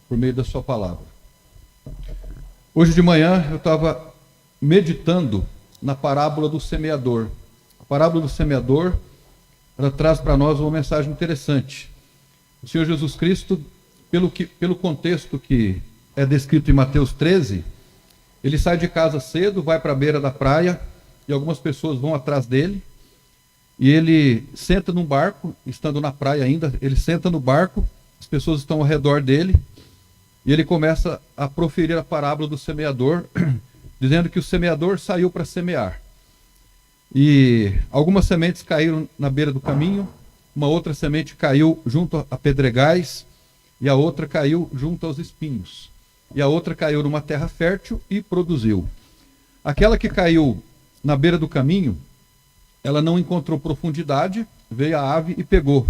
por meio da sua palavra. Hoje de manhã eu estava meditando na parábola do semeador. A parábola do semeador, ela traz para nós uma mensagem interessante. O Senhor Jesus Cristo, pelo contexto que é descrito em Mateus 13, ele sai de casa cedo, vai para a beira da praia, e algumas pessoas vão atrás dele, e ele senta num barco, estando na praia ainda, ele senta no barco, as pessoas estão ao redor dele, e ele começa a proferir a parábola do semeador, dizendo que o semeador saiu para semear. E algumas sementes caíram na beira do caminho, uma outra semente caiu junto a pedregais, e a outra caiu junto aos espinhos. E a outra caiu numa terra fértil e produziu. Aquela que caiu na beira do caminho, ela não encontrou profundidade, veio a ave e pegou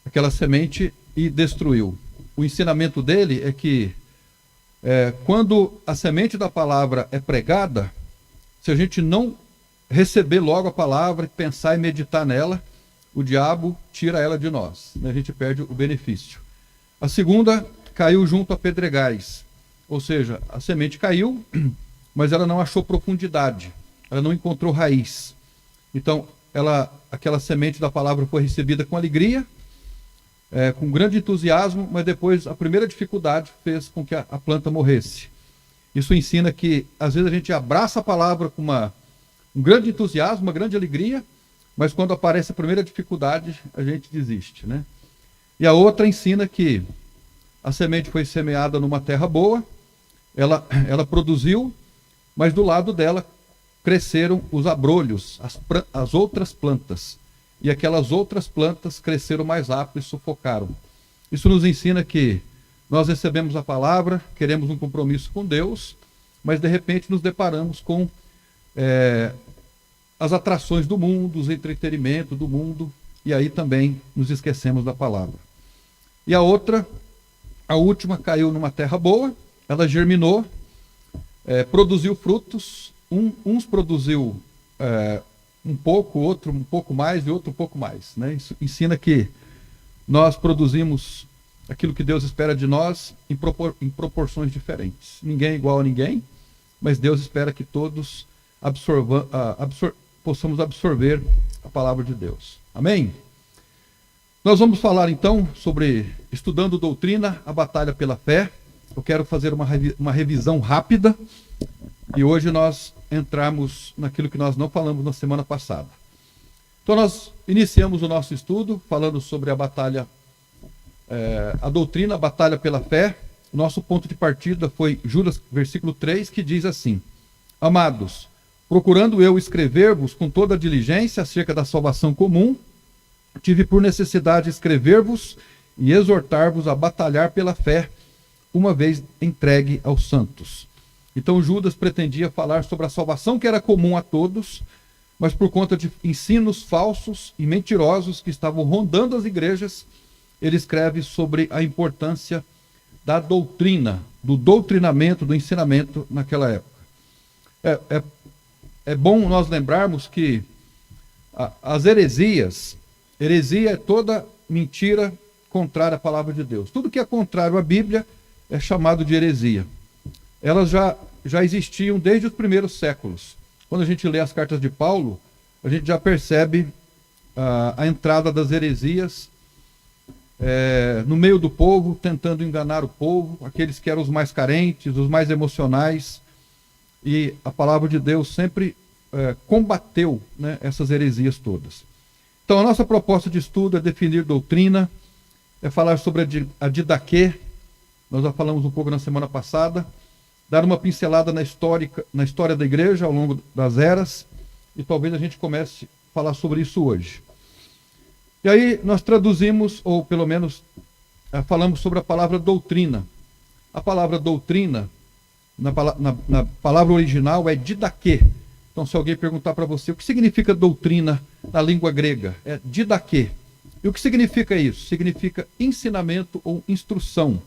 aquela semente e destruiu. O ensinamento dele é que quando a semente da palavra é pregada, se a gente não receber logo a palavra, pensar e meditar nela, o diabo tira ela de nós, né? A gente perde o benefício. A segunda caiu junto a pedregais, ou seja, a semente caiu, mas ela não achou profundidade, ela não encontrou raiz. Então, aquela semente da palavra foi recebida com alegria, com grande entusiasmo, mas depois a primeira dificuldade fez com que a planta morresse. Isso ensina que, às vezes, a gente abraça a palavra com um grande entusiasmo, uma grande alegria, mas quando aparece a primeira dificuldade, a gente desiste, né? E a outra ensina que a semente foi semeada numa terra boa, ela produziu, mas do lado dela cresceram os abrolhos, as outras plantas. E aquelas outras plantas cresceram mais rápido e sufocaram. Isso nos ensina que nós recebemos a palavra, queremos um compromisso com Deus, mas de repente nos deparamos com as atrações do mundo, os entretenimentos do mundo, e aí também nos esquecemos da palavra. E a última caiu numa terra boa, ela germinou, produziu frutos, uns produziu um pouco, outro um pouco mais e outro um pouco mais, né? Isso ensina que nós produzimos aquilo que Deus espera de nós em proporções diferentes. Ninguém é igual a ninguém, mas Deus espera que todos possamos absorver a palavra de Deus. Amém? Nós vamos falar então sobre estudando doutrina, a batalha pela fé. Eu quero fazer uma revisão rápida e hoje nós entramos naquilo que nós não falamos na semana passada. Então nós iniciamos o nosso estudo falando sobre a batalha, a doutrina, a batalha pela fé. O nosso ponto de partida foi Judas, versículo 3, que diz assim: Amados, procurando eu escrever-vos com toda a diligência acerca da salvação comum, tive por necessidade escrever-vos e exortar-vos a batalhar pela fé, uma vez entregue aos santos. Então Judas pretendia falar sobre a salvação que era comum a todos, mas por conta de ensinos falsos e mentirosos que estavam rondando as igrejas, ele escreve sobre a importância da doutrina, do doutrinamento, do ensinamento naquela época. É bom nós lembrarmos que as heresias, heresia é toda mentira contrária à palavra de Deus. Tudo que é contrário à Bíblia é chamado de heresia. Elas já existiam desde os primeiros séculos. Quando a gente lê as cartas de Paulo, a gente já percebe a entrada das heresias no meio do povo, tentando enganar o povo, aqueles que eram os mais carentes, os mais emocionais. E a palavra de Deus sempre combateu, né, essas heresias todas. Então a nossa proposta de estudo é definir doutrina, é falar sobre a didaquê. Nós já falamos um pouco na semana passada, dar uma pincelada na história da igreja ao longo das eras, e talvez a gente comece a falar sobre isso hoje. E aí nós traduzimos, ou pelo menos falamos sobre a palavra doutrina. A palavra doutrina, na palavra original, é didaquê. Então, se alguém perguntar para você o que significa doutrina na língua grega, é didaquê. E o que significa isso? Significa ensinamento ou instrução.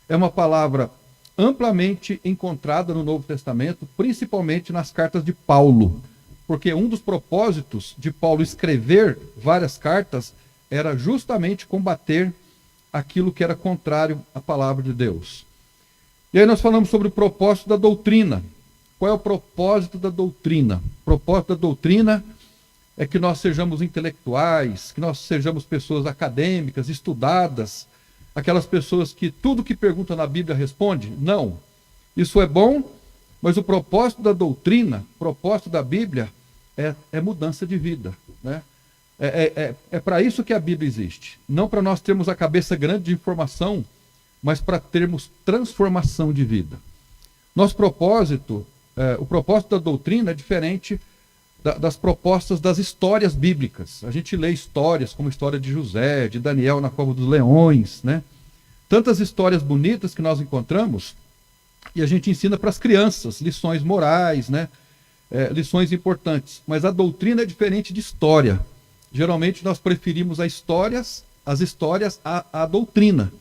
É uma palavra amplamente encontrada no Novo Testamento, principalmente nas cartas de Paulo, porque um dos propósitos de Paulo escrever várias cartas era justamente combater aquilo que era contrário à palavra de Deus. E aí nós falamos sobre o propósito da doutrina. Qual é o propósito da doutrina? O propósito da doutrina é que nós sejamos intelectuais, que nós sejamos pessoas acadêmicas, estudadas, aquelas pessoas que tudo que pergunta na Bíblia responde? Não. Isso é bom, mas o propósito da doutrina, o propósito da Bíblia é mudança de vida, né? É para isso que a Bíblia existe. Não para nós termos a cabeça grande de informação, mas para termos transformação de vida. Nosso propósito, o propósito da doutrina é diferente das propostas das histórias bíblicas. A gente lê histórias como a história de José, de Daniel na cova dos leões, né? Tantas histórias bonitas que nós encontramos e a gente ensina para as crianças lições morais, né? Lições importantes. Mas a doutrina é diferente de história. Geralmente nós preferimos as histórias à doutrina.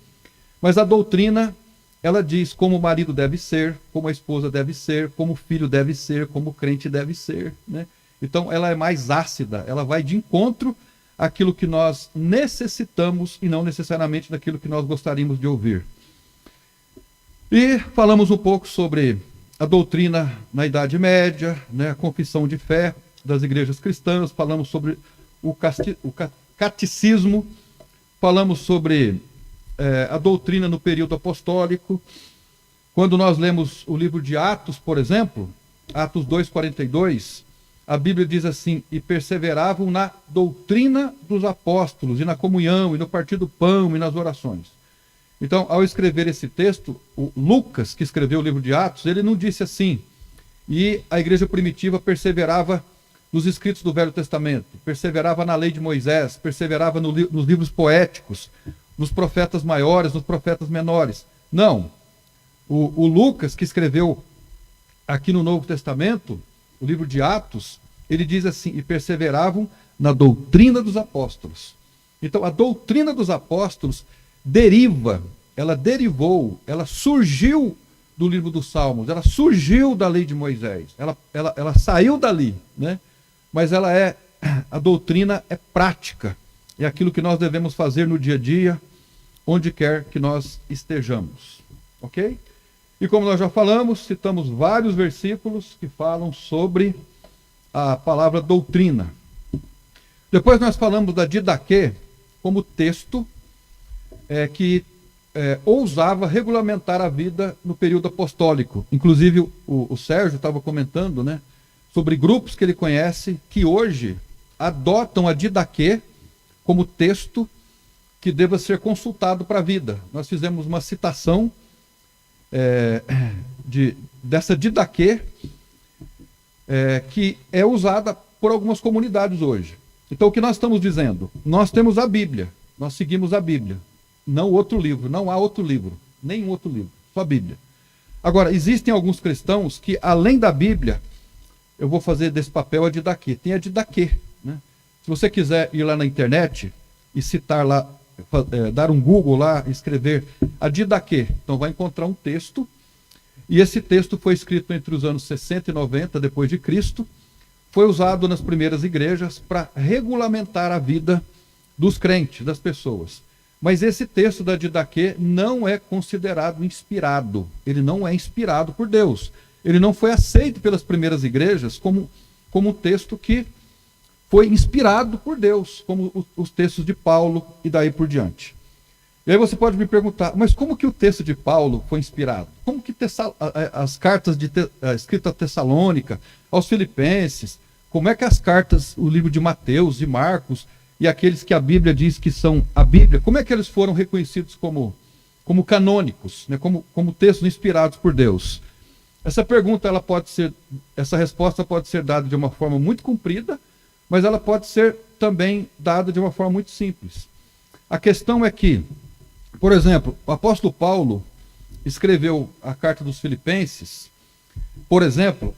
Mas a doutrina, ela diz como o marido deve ser, como a esposa deve ser, como o filho deve ser, como o crente deve ser, né? Então ela é mais ácida, ela vai de encontro àquilo que nós necessitamos e não necessariamente daquilo que nós gostaríamos de ouvir. E falamos um pouco sobre a doutrina na Idade Média, né, a confissão de fé das igrejas cristãs, falamos sobre o catecismo, falamos sobre a doutrina no período apostólico. Quando nós lemos o livro de Atos, por exemplo, Atos 2:42, a Bíblia diz assim: e perseveravam na doutrina dos apóstolos, e na comunhão, e no partir do pão, e nas orações. Então, ao escrever esse texto, o Lucas, que escreveu o livro de Atos, ele não disse assim: e a igreja primitiva perseverava nos escritos do Velho Testamento, perseverava na lei de Moisés, perseverava nos livros poéticos, nos profetas maiores, nos profetas menores. Não. O Lucas, que escreveu aqui no Novo Testamento, o livro de Atos, ele diz assim: e perseveravam na doutrina dos apóstolos. Então, a doutrina dos apóstolos ela surgiu do livro dos Salmos, ela surgiu da lei de Moisés, ela saiu dali, né? Mas a doutrina é prática, é aquilo que nós devemos fazer no dia a dia, onde quer que nós estejamos, ok? E como nós já falamos, citamos vários versículos que falam sobre a palavra doutrina. Depois nós falamos da didaquê como texto que ousava regulamentar a vida no período apostólico. Inclusive o Sérgio estava comentando, né, sobre grupos que ele conhece que hoje adotam a didaquê como texto que deva ser consultado para a vida. Nós fizemos uma citação dessa didaquê que é usada por algumas comunidades hoje. Então, o que nós estamos dizendo? Nós temos a Bíblia, nós seguimos a Bíblia, não outro livro, não há outro livro, nenhum outro livro, só a Bíblia. Agora, existem alguns cristãos que, além da Bíblia, eu vou fazer desse papel a didaquê, tem a didaquê, né? Se você quiser ir lá na internet e citar lá, dar um Google lá, escrever a didaquê, então vai encontrar um texto, e esse texto foi escrito entre os anos 60 e 90 depois de Cristo, foi usado nas primeiras igrejas para regulamentar a vida dos crentes, das pessoas. Mas esse texto da didaquê não é considerado inspirado, ele não é inspirado por Deus, ele não foi aceito pelas primeiras igrejas como um texto que foi inspirado por Deus, como os textos de Paulo e daí por diante. E aí você pode me perguntar, mas como que o texto de Paulo foi inspirado? Como que as cartas escritas a Tessalônica, aos Filipenses, como é que as cartas, o livro de Mateus, de Marcos, e aqueles que a Bíblia diz que são a Bíblia, como é que eles foram reconhecidos como canônicos, né? como textos inspirados por Deus? Essa resposta pode ser dada de uma forma muito comprida, mas ela pode ser também dada de uma forma muito simples. A questão é que, por exemplo, o apóstolo Paulo escreveu a carta dos Filipenses, por exemplo,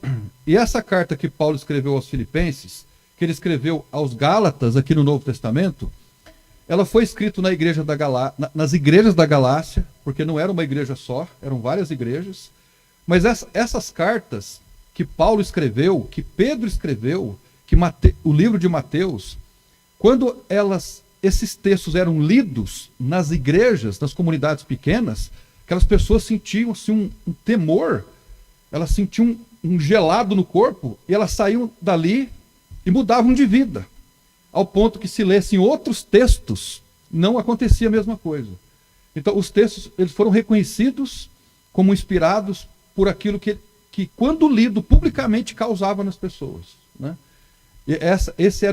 e essa carta que Paulo escreveu aos Filipenses, que ele escreveu aos Gálatas aqui no Novo Testamento, ela foi escrita nas igrejas da Galácia, porque não era uma igreja só, eram várias igrejas, mas essas cartas que Paulo escreveu, que Pedro escreveu, o livro de Mateus, quando elas esses textos eram lidos nas igrejas, nas comunidades pequenas, aquelas pessoas sentiam assim, um temor, elas sentiam um gelado no corpo, e elas saíam dali e mudavam de vida, ao ponto que se lessem outros textos, não acontecia a mesma coisa. Então, os textos eles foram reconhecidos como inspirados por aquilo que quando lido publicamente, causava nas pessoas, né? E esse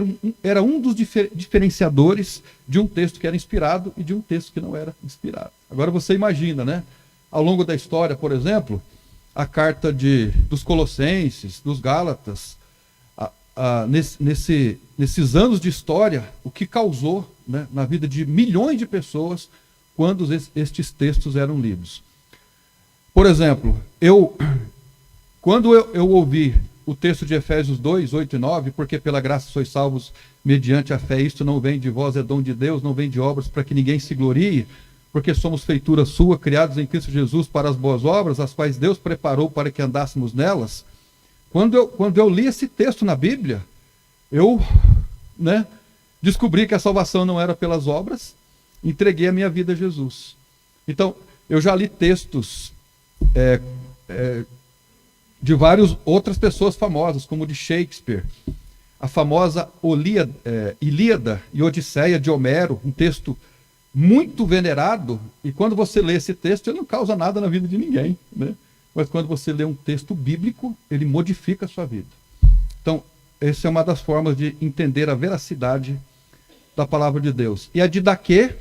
era um dos diferenciadores de um texto que era inspirado e de um texto que não era inspirado. Agora você imagina, né? Ao longo da história, por exemplo, a carta dos Colossenses, dos Gálatas, nesses anos de história, o que causou, né, na vida de milhões de pessoas quando estes textos eram lidos. Por exemplo, quando eu ouvi o texto de Efésios 2, 8 e 9, porque pela graça sois salvos mediante a fé, isto não vem de vós, é dom de Deus, não vem de obras para que ninguém se glorie, porque somos feitura sua, criados em Cristo Jesus para as boas obras, as quais Deus preparou para que andássemos nelas. Quando eu li esse texto na Bíblia, eu, né, descobri que a salvação não era pelas obras, entreguei a minha vida a Jesus. Então, eu já li textos de várias outras pessoas famosas, como de Shakespeare, a famosa Ilíada e Odisseia de Homero, um texto muito venerado, e quando você lê esse texto, ele não causa nada na vida de ninguém, né? Mas quando você lê um texto bíblico, ele modifica a sua vida. Então, essa é uma das formas de entender a veracidade da palavra de Deus. E a Didaquê,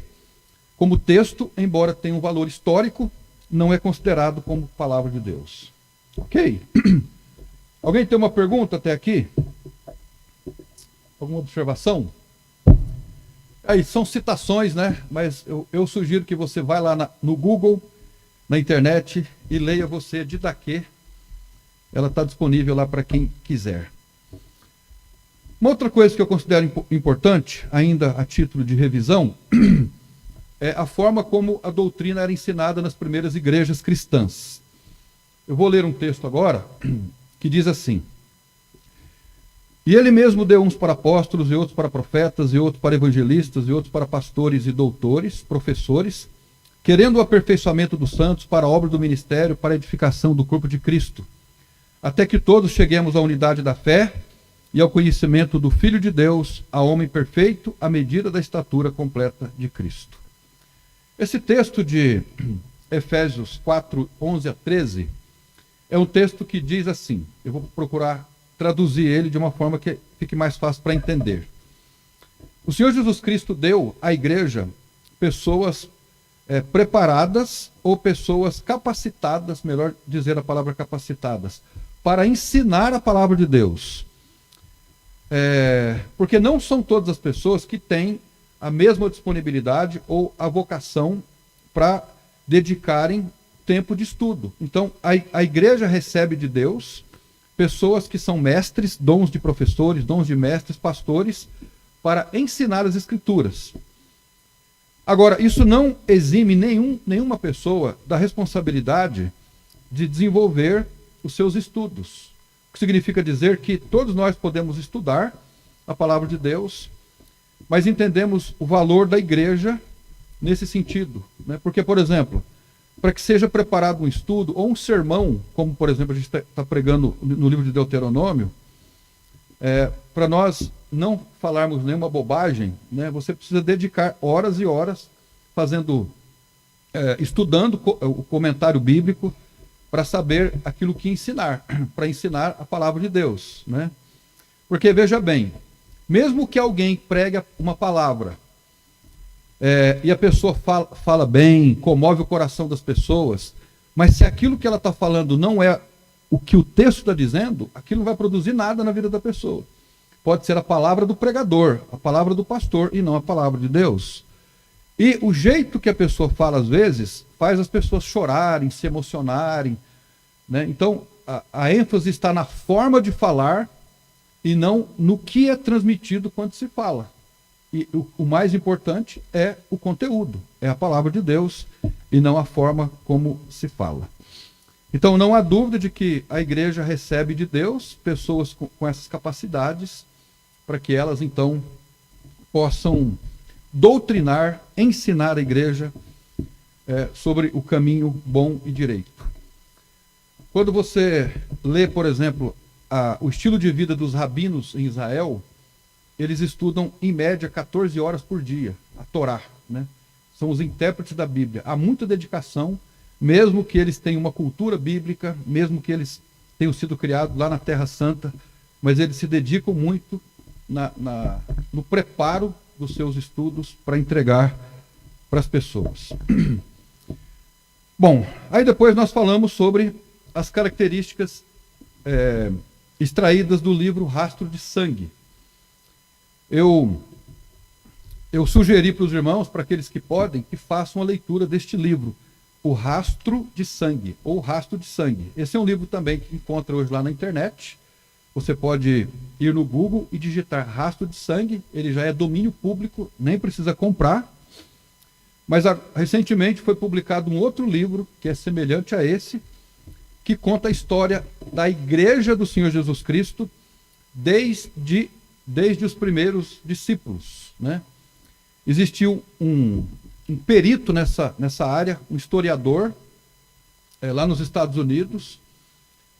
como texto, embora tenha um valor histórico, não é considerado como palavra de Deus. Ok? Alguém tem uma pergunta até aqui? Alguma observação? Aí, são citações, né? Mas eu sugiro que você vá lá no Google, na internet, e leia você Didaquê. Ela está disponível lá para quem quiser. Uma outra coisa que eu considero importante, ainda a título de revisão, é a forma como a doutrina era ensinada nas primeiras igrejas cristãs. Eu vou ler um texto agora que diz assim: e ele mesmo deu uns para apóstolos, e outros para profetas, e outros para evangelistas, e outros para pastores e doutores, professores, querendo o aperfeiçoamento dos santos para a obra do ministério, para a edificação do corpo de Cristo, até que todos cheguemos à unidade da fé e ao conhecimento do Filho de Deus, a homem perfeito, à medida da estatura completa de Cristo. Esse texto de Efésios 4, 11 a 13, é um texto que diz assim, eu vou procurar traduzir ele de uma forma que fique mais fácil para entender. O Senhor Jesus Cristo deu à igreja pessoas preparadas ou pessoas capacitadas, melhor dizer a palavra capacitadas, para ensinar a palavra de Deus. Porque não são todas as pessoas que têm a mesma disponibilidade ou a vocação para dedicarem tempo de estudo. Então, a igreja recebe de Deus pessoas que são mestres, dons de professores, dons de mestres, pastores, para ensinar as Escrituras. Agora, isso não exime nenhuma pessoa da responsabilidade de desenvolver os seus estudos. O que significa dizer que todos nós podemos estudar a palavra de Deus, mas entendemos o valor da igreja nesse sentido, né? Porque, por exemplo, para que seja preparado um estudo ou um sermão, como, por exemplo, a gente está pregando no livro de Deuteronômio, para nós não falarmos nenhuma bobagem, né? Você precisa dedicar horas e horas estudando o comentário bíblico para saber aquilo que ensinar, para ensinar a palavra de Deus, né? Porque, veja bem, mesmo que alguém pregue uma palavra e a pessoa fala bem, comove o coração das pessoas, mas se aquilo que ela está falando não é o que o texto está dizendo, aquilo não vai produzir nada na vida da pessoa. Pode ser a palavra do pregador, a palavra do pastor, e não a palavra de Deus. E o jeito que a pessoa fala, às vezes, faz as pessoas chorarem, se emocionarem, né? Então, a ênfase está na forma de falar e não no que é transmitido quando se fala. E o mais importante é o conteúdo, é a palavra de Deus e não a forma como se fala. Então, não há dúvida de que a igreja recebe de Deus pessoas com essas capacidades para que elas, então, possam doutrinar, ensinar a igreja sobre o caminho bom e direito. Quando você lê, por exemplo, o estilo de vida dos rabinos em Israel, eles estudam, em média, 14 horas por dia, a Torá, né? São os intérpretes da Bíblia. Há muita dedicação, mesmo que eles tenham uma cultura bíblica, mesmo que eles tenham sido criados lá na Terra Santa, mas eles se dedicam muito no preparo dos seus estudos para entregar para as pessoas. Bom, aí depois nós falamos sobre as características extraídas do livro Rastro de Sangue. Eu sugeri para os irmãos, para aqueles que podem, que façam a leitura deste livro, O Rastro de Sangue, ou Rastro de Sangue. Esse é um livro também que encontra hoje lá na internet. Você pode ir no Google e digitar Rastro de Sangue, ele já é domínio público, nem precisa comprar. Mas recentemente foi publicado um outro livro, que é semelhante a esse, que conta a história da Igreja do Senhor Jesus Cristo desde os primeiros discípulos, né? Existiu um perito nessa área, um historiador, lá nos Estados Unidos,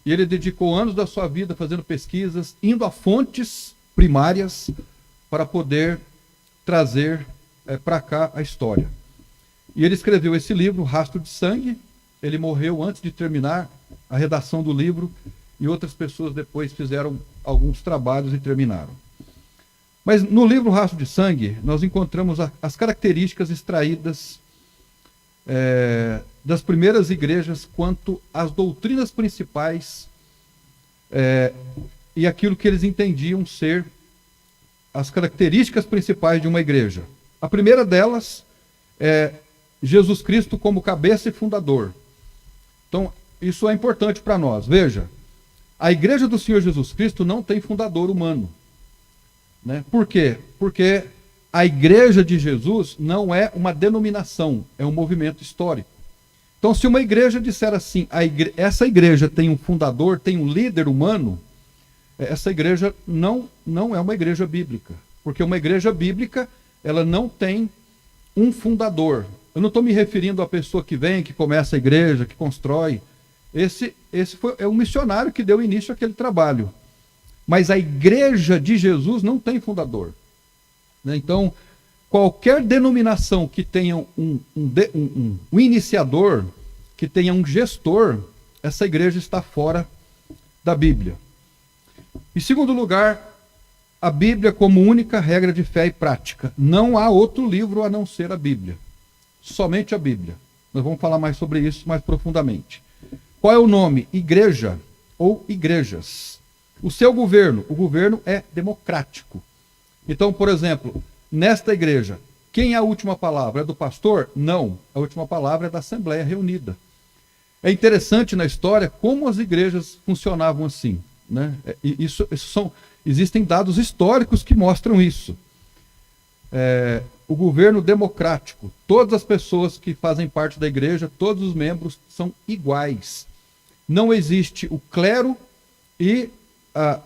e ele dedicou anos da sua vida fazendo pesquisas, indo a fontes primárias para poder trazer para cá a história. E ele escreveu esse livro, Rastro de Sangue. Ele morreu antes de terminar a redação do livro, e outras pessoas depois fizeram alguns trabalhos e terminaram. Mas no livro Rastro de Sangue, nós encontramos as características extraídas das primeiras igrejas quanto às doutrinas principais e aquilo que eles entendiam ser as características principais de uma igreja. A primeira delas é Jesus Cristo como cabeça e fundador. Então, isso é importante para nós. Veja, a igreja do Senhor Jesus Cristo não tem fundador humano, né? Por quê? Porque a igreja de Jesus não é uma denominação, é um movimento histórico. Então, se uma igreja disser assim, essa igreja tem um fundador, tem um líder humano, essa igreja não é uma igreja bíblica. Porque uma igreja bíblica, ela não tem um fundador. Eu não estou me referindo à pessoa que vem, que começa a igreja, que constrói. Esse é um missionário que deu início àquele trabalho. Mas a igreja de Jesus não tem fundador, né? Então, qualquer denominação que tenha um iniciador, que tenha um gestor, essa igreja está fora da Bíblia. Em segundo lugar, a Bíblia como única regra de fé e prática. Não há outro livro a não ser a Bíblia. Somente a Bíblia. Nós vamos falar mais sobre isso mais profundamente. Qual é o nome? Igreja ou igrejas. O seu governo? O governo é democrático. Então, por exemplo, nesta igreja, quem é a última palavra? É do pastor? Não. A última palavra é da Assembleia Reunida. É interessante na história como as igrejas funcionavam assim, né? Existem dados históricos que mostram isso. O governo democrático, todas as pessoas que fazem parte da igreja, todos os membros são iguais. Não existe o clero e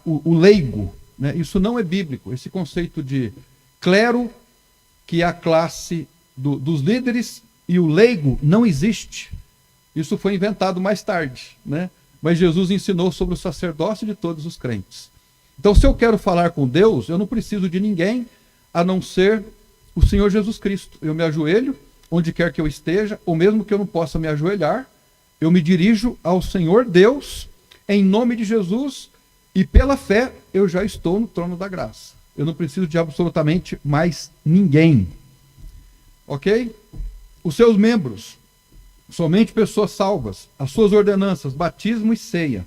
o leigo, né? Isso não é bíblico. Esse conceito de clero, que é a classe dos líderes, e o leigo não existe. Isso foi inventado mais tarde, né? Mas Jesus ensinou sobre o sacerdócio de todos os crentes. Então, se eu quero falar com Deus, eu não preciso de ninguém a não ser o Senhor Jesus Cristo. Eu me ajoelho onde quer que eu esteja, ou mesmo que eu não possa me ajoelhar, eu me dirijo ao Senhor Deus em nome de Jesus, e pela fé eu já estou no trono da graça. Eu não preciso de absolutamente mais ninguém. Ok? Os seus membros, somente pessoas salvas, as suas ordenanças, batismo e ceia.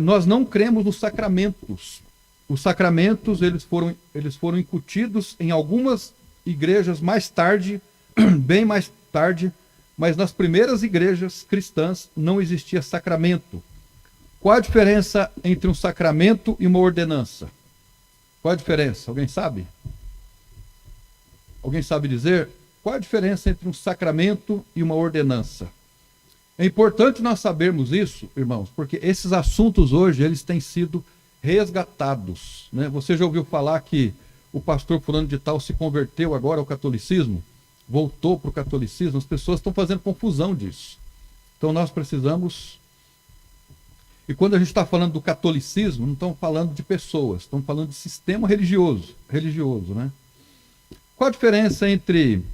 Nós não cremos nos sacramentos. Os sacramentos eles foram incutidos em algumas igrejas mais tarde, bem mais tarde, mas nas primeiras igrejas cristãs não existia sacramento. Qual a diferença entre um sacramento e uma ordenança? Qual a diferença? Alguém sabe? Alguém sabe dizer? Qual a diferença entre um sacramento e uma ordenança? É importante nós sabermos isso, irmãos, porque esses assuntos hoje eles têm sido resgatados, né? Você já ouviu falar que o pastor fulano de tal se converteu agora ao catolicismo, voltou para o catolicismo, as pessoas estão fazendo confusão disso. Então nós precisamos... E quando a gente está falando do catolicismo, não estamos falando de pessoas, estamos falando de sistema religioso, né? Qual a diferença entre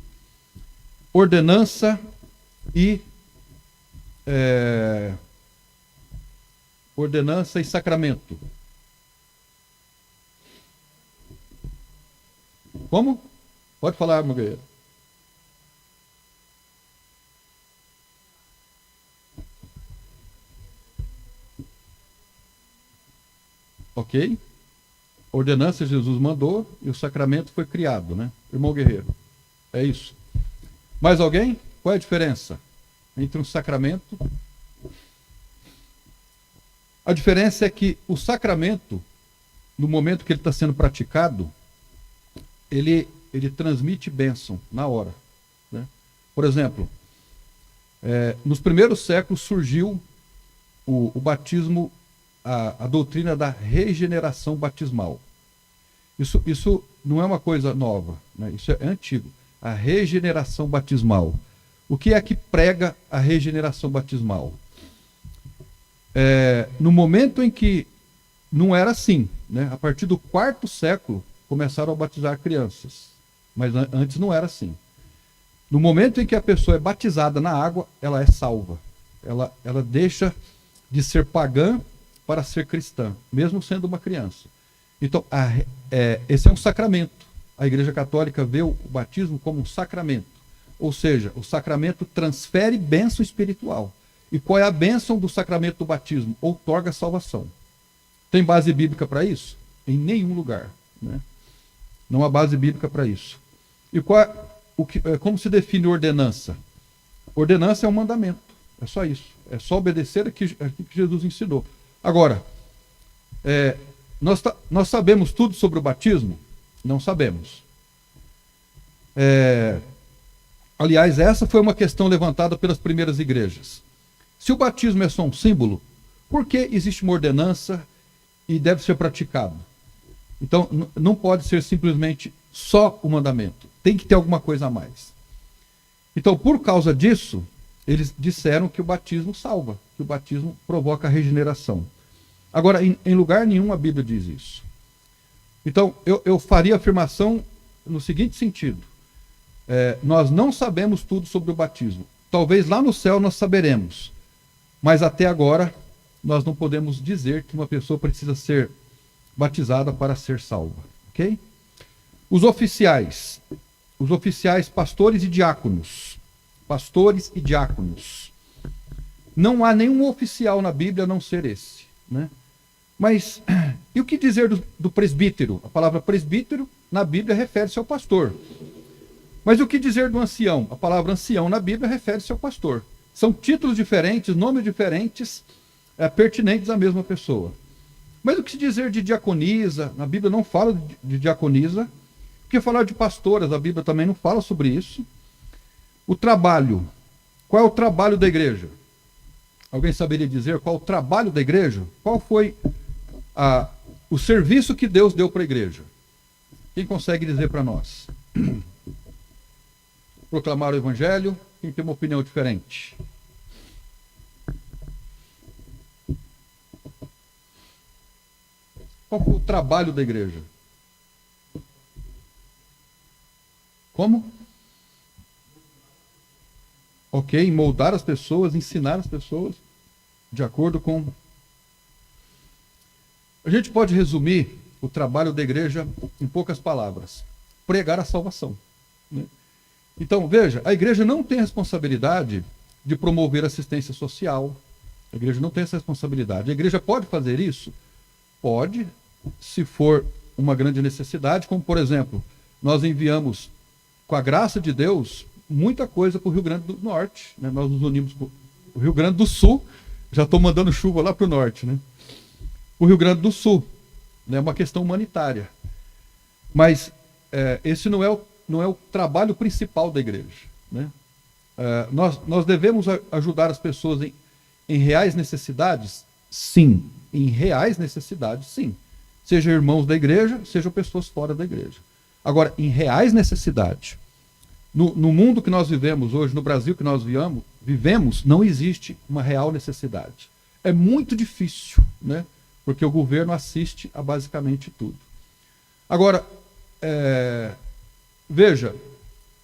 ordenança e sacramento? Como? Pode falar, meu guerreiro. Ok? A ordenança Jesus mandou e o sacramento foi criado, né? Irmão guerreiro. É isso. Mais alguém? Qual é a diferença entre um sacramento? A diferença é que o sacramento, no momento que ele está sendo praticado, ele transmite bênção na hora, né? Por exemplo, nos primeiros séculos surgiu o batismo, a doutrina da regeneração batismal. Isso não é uma coisa nova, né? Isso é antigo. A regeneração batismal. O que é que prega a regeneração batismal? No momento em que não era assim, né? A partir do 4º século começaram a batizar crianças, mas antes não era assim. No momento em que a pessoa é batizada na água, ela é salva. Ela deixa de ser pagã para ser cristã, mesmo sendo uma criança. Então, esse é um sacramento. A Igreja Católica vê o batismo como um sacramento. Ou seja, o sacramento transfere bênção espiritual. E qual é a bênção do sacramento do batismo? Outorga salvação. Tem base bíblica para isso? Em nenhum lugar, né? Não há base bíblica para isso. E como se define ordenança? Ordenança é um mandamento. É só isso. É só obedecer aquilo que Jesus ensinou. Agora, nós sabemos tudo sobre o batismo? Não sabemos. Aliás, essa foi uma questão levantada pelas primeiras igrejas. Se o batismo é só um símbolo, por que existe uma ordenança e deve ser praticado? Então, não pode ser simplesmente só o mandamento. Tem que ter alguma coisa a mais. Então, por causa disso, eles disseram que o batismo salva, que o batismo provoca a regeneração. Agora, em lugar nenhum a Bíblia diz isso. Então, eu faria a afirmação no seguinte sentido. Nós não sabemos tudo sobre o batismo. Talvez lá no céu nós saberemos. Mas até agora, nós não podemos dizer que uma pessoa precisa ser batizada para ser salva. Ok? Os oficiais, pastores e diáconos. Pastores e diáconos. Não há nenhum oficial na Bíblia a não ser esse, né? Mas, e o que dizer do presbítero? A palavra presbítero na Bíblia refere-se ao pastor. Mas o que dizer do ancião? A palavra ancião na Bíblia refere-se ao pastor. São títulos diferentes, nomes diferentes, pertinentes à mesma pessoa. Mas o que dizer de diaconisa? Na Bíblia não fala de diaconisa. O que falar de pastoras? A Bíblia também não fala sobre isso. O trabalho. Qual é o trabalho da igreja? Alguém saberia dizer qual é o trabalho da igreja? Qual foi o serviço que Deus deu para a igreja? Quem consegue dizer para nós? Proclamar o evangelho? Quem tem uma opinião diferente? Qual foi o trabalho da igreja? Como? Ok, moldar as pessoas, ensinar as pessoas de acordo com... A gente pode resumir o trabalho da igreja em poucas palavras. Pregar a salvação, né? Então, veja, a igreja não tem responsabilidade de promover assistência social. A igreja não tem essa responsabilidade. A igreja pode fazer isso? Pode, se for uma grande necessidade, como, por exemplo, nós enviamos, com a graça de Deus, muita coisa para o Rio Grande do Norte, né? Nós nos unimos com o Rio Grande do Sul, já estou mandando chuva lá para o norte, né? O Rio Grande do Sul, né? É uma questão humanitária. Mas esse não é o trabalho principal da igreja, né? Nós devemos ajudar as pessoas em reais necessidades? Sim. Em reais necessidades, sim. seja irmãos da igreja, sejam pessoas fora da igreja. Agora, em reais necessidades, no mundo que nós vivemos hoje, no Brasil que nós vivemos, não existe uma real necessidade. É muito difícil, né? Porque o governo assiste a basicamente tudo. Agora, veja,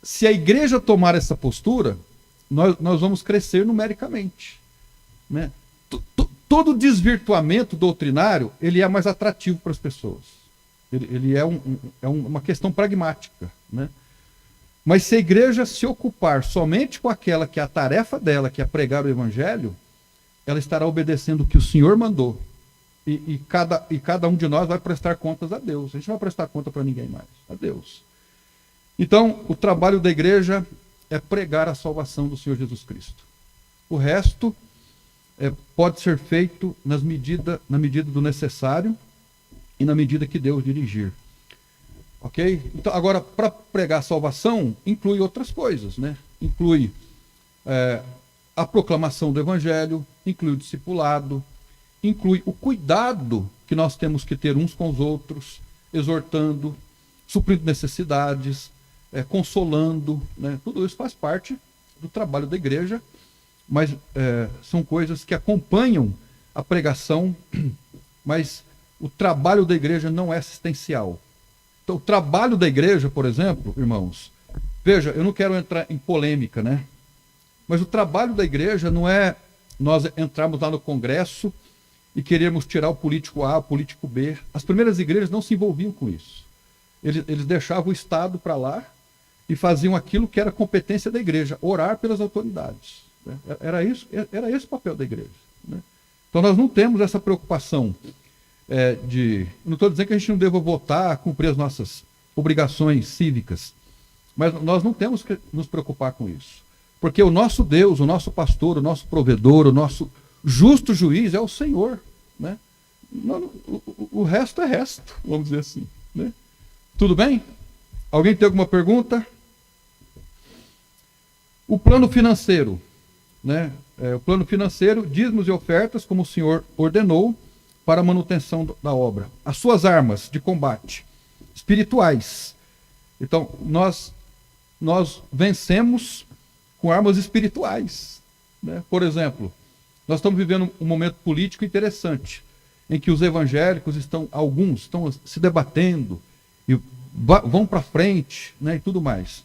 se a igreja tomar essa postura, nós vamos crescer numericamente, né? Todo desvirtuamento doutrinário, ele é mais atrativo para as pessoas. Ele é uma questão pragmática, né? Mas se a igreja se ocupar somente com aquela que é a tarefa dela, que é pregar o evangelho, ela estará obedecendo o que o Senhor mandou. E cada um de nós vai prestar contas a Deus. A gente não vai prestar conta para ninguém mais, a Deus. Então, o trabalho da igreja é pregar a salvação do Senhor Jesus Cristo. O resto pode ser feito na medida do necessário e na medida que Deus dirigir. Ok? Então, agora, para pregar a salvação, inclui outras coisas, né? Inclui a proclamação do evangelho, inclui o discipulado, inclui o cuidado que nós temos que ter uns com os outros, exortando, suprindo necessidades, consolando, né? Tudo isso faz parte do trabalho da igreja, mas são coisas que acompanham a pregação, mas o trabalho da igreja não é assistencial. Então, o trabalho da igreja, por exemplo, irmãos, veja, eu não quero entrar em polêmica, né? Mas o trabalho da igreja não é nós entrarmos lá no Congresso e queremos tirar o político A, o político B. As primeiras igrejas não se envolviam com isso. Eles deixavam o Estado para lá e faziam aquilo que era competência da igreja, orar pelas autoridades, né? Era esse o papel da igreja, né? Então nós não temos essa preocupação não estou dizendo que a gente não deva votar, cumprir as nossas obrigações cívicas, mas nós não temos que nos preocupar com isso. Porque o nosso Deus, o nosso pastor, o nosso provedor, o nosso justo juiz é o Senhor, né? O resto é resto, vamos dizer assim, né? Tudo bem? Alguém tem alguma pergunta? O plano financeiro, né? O plano financeiro, dízimos e ofertas, como o Senhor ordenou, para a manutenção da obra. As suas armas de combate espirituais. Então, nós vencemos com armas espirituais, né? Por exemplo, nós estamos vivendo um momento político interessante, em que os evangélicos alguns estão se debatendo e vão para frente, né, e tudo mais.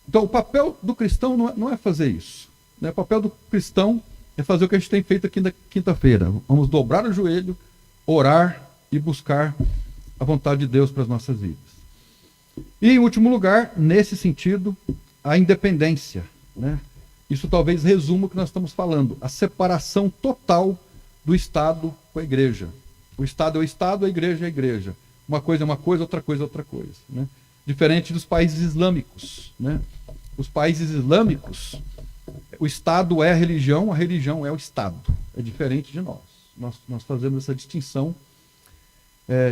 Então, o papel do cristão não é fazer isso, né? O papel do cristão é fazer o que a gente tem feito aqui na quinta-feira. Vamos dobrar o joelho, orar e buscar a vontade de Deus para as nossas vidas. E, em último lugar, nesse sentido, a independência, né? Isso talvez resuma o que nós estamos falando, a separação total do Estado com a igreja. O Estado é o Estado, a igreja é a igreja. Uma coisa é uma coisa, outra coisa é outra coisa, né? Diferente dos países islâmicos, né? Os países islâmicos, o Estado é a religião é o Estado. É diferente de nós. Nós fazemos essa distinção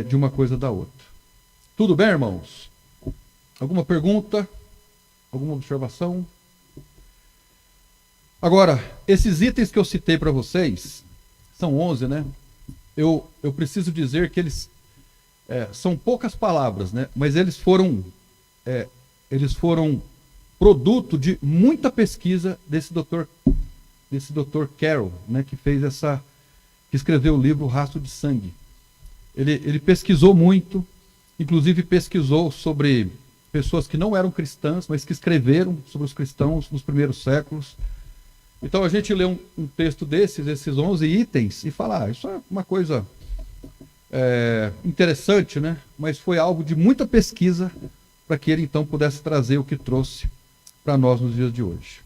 de uma coisa da outra. Tudo bem, irmãos? Alguma pergunta? Alguma observação? Agora, esses itens que eu citei para vocês, são 11, né? Eu preciso dizer que eles são poucas palavras, né? Mas eles foram produto de muita pesquisa desse Dr. Carroll, né? Que escreveu o livro Rastro de Sangue. Ele pesquisou muito, inclusive pesquisou sobre pessoas que não eram cristãs, mas que escreveram sobre os cristãos nos primeiros séculos. Então a gente lê um texto esses 11 itens, e fala, isso é uma coisa interessante, né? Mas foi alvo de muita pesquisa para que ele então pudesse trazer o que trouxe para nós nos dias de hoje.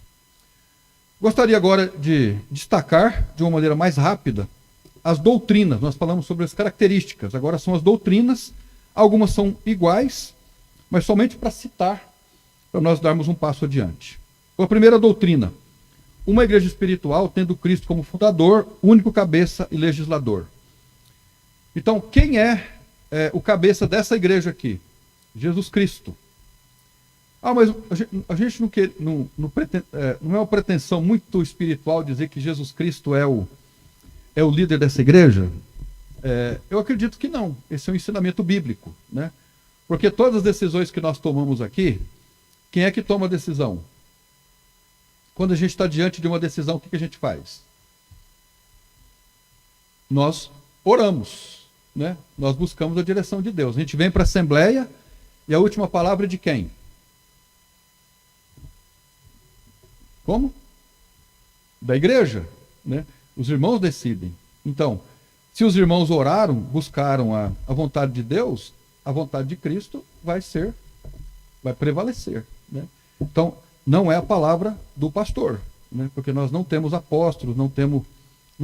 Gostaria agora de destacar, de uma maneira mais rápida, as doutrinas. Nós falamos sobre as características, agora são as doutrinas. Algumas são iguais, mas somente para citar, para nós darmos um passo adiante. A primeira doutrina: uma igreja espiritual tendo Cristo como fundador, único cabeça e legislador. Então, quem é o cabeça dessa igreja aqui? Jesus Cristo. Mas a gente não é uma pretensão muito espiritual dizer que Jesus Cristo é o líder dessa igreja? Eu acredito que não. Esse é um ensinamento bíblico, né? Porque todas as decisões que nós tomamos aqui, quem é que toma a decisão? Quando a gente está diante de uma decisão, o que a gente faz? Nós oramos, né? Nós buscamos a direção de Deus. A gente vem para a Assembleia e a última palavra é de quem? Como? Da igreja, né? Os irmãos decidem. Então, se os irmãos oraram, buscaram a vontade de Deus, a vontade de Cristo vai prevalecer, né? Então, não é a palavra do pastor, né? Porque nós não temos apóstolos, não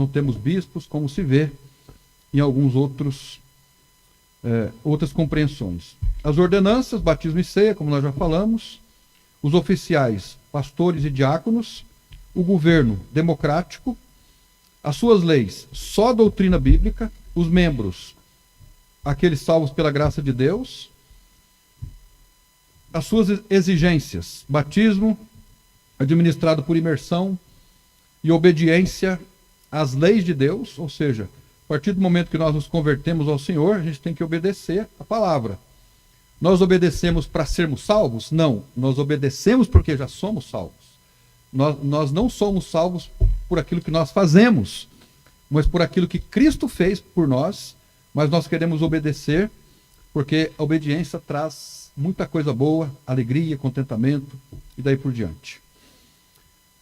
temos bispos, como se vê em alguns outras compreensões. As ordenanças, batismo e ceia, como nós já falamos, os oficiais, pastores e diáconos, o governo democrático, as suas leis, só a doutrina bíblica, os membros, aqueles salvos pela graça de Deus, as suas exigências, batismo, administrado por imersão e obediência às leis de Deus, ou seja, a partir do momento que nós nos convertemos ao Senhor, a gente tem que obedecer a palavra. Nós obedecemos para sermos salvos? Não, nós obedecemos porque já somos salvos. Nós não somos salvos por aquilo que nós fazemos, mas por aquilo que Cristo fez por nós, mas nós queremos obedecer porque a obediência traz muita coisa boa, alegria, contentamento e daí por diante.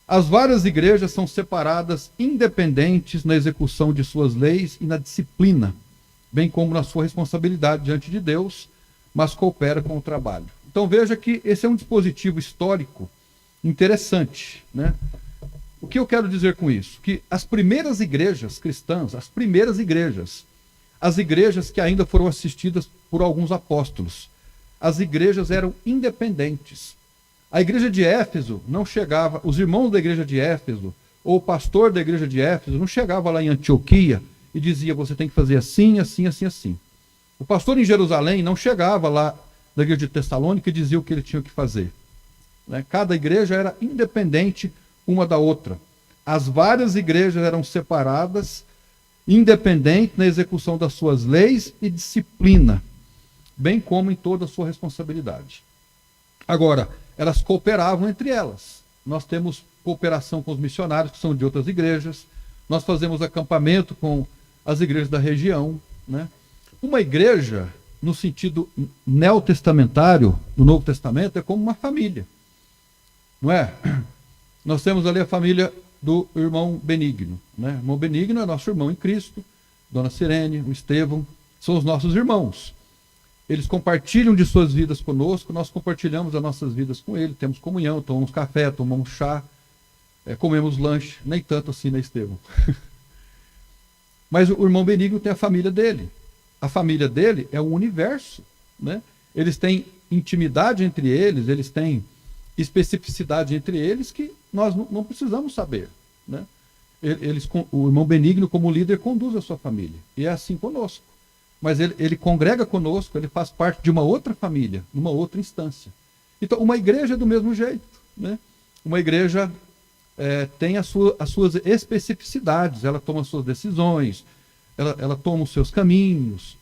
As várias igrejas são separadas, independentes na execução de suas leis e na disciplina, bem como na sua responsabilidade diante de Deus, mas coopera com o trabalho. Então veja que esse é um dispositivo histórico interessante, né? O que eu quero dizer com isso? Que as primeiras igrejas cristãs, as igrejas que ainda foram assistidas por alguns apóstolos, as igrejas eram independentes. A igreja de Éfeso não chegava, os irmãos da igreja de Éfeso, ou o pastor da igreja de Éfeso, não chegava lá em Antioquia e dizia, você tem que fazer assim, assim, assim, assim. O pastor em Jerusalém não chegava lá da igreja de Tessalônica e dizia o que ele tinha que fazer. Né? Cada igreja era independente uma da outra. As várias igrejas eram separadas, independentes na execução das suas leis e disciplina, bem como em toda a sua responsabilidade. Agora, elas cooperavam entre elas. Nós temos cooperação com os missionários, que são de outras igrejas. Nós fazemos acampamento com as igrejas da região, né? Uma igreja, no sentido neotestamentário, do Novo Testamento, é como uma família. Não é? Nós temos ali a família do irmão Benigno, né? O irmão Benigno é nosso irmão em Cristo, Dona Sirene, o Estevão, são os nossos irmãos. Eles compartilham de suas vidas conosco, nós compartilhamos as nossas vidas com eles, temos comunhão, tomamos café, tomamos chá, comemos lanche, nem tanto assim, né, Estevão? Mas o irmão Benigno tem a família dele. A família dele é um universo, né? Eles têm intimidade entre eles, eles têm especificidade entre eles que nós não precisamos saber, né? O irmão Benigno, como líder, conduz a sua família. E é assim conosco. Mas ele congrega conosco, ele faz parte de uma outra família, numa outra instância. Então, uma igreja é do mesmo jeito, né? Uma igreja tem as suas especificidades, ela toma as suas decisões, ela toma os seus caminhos,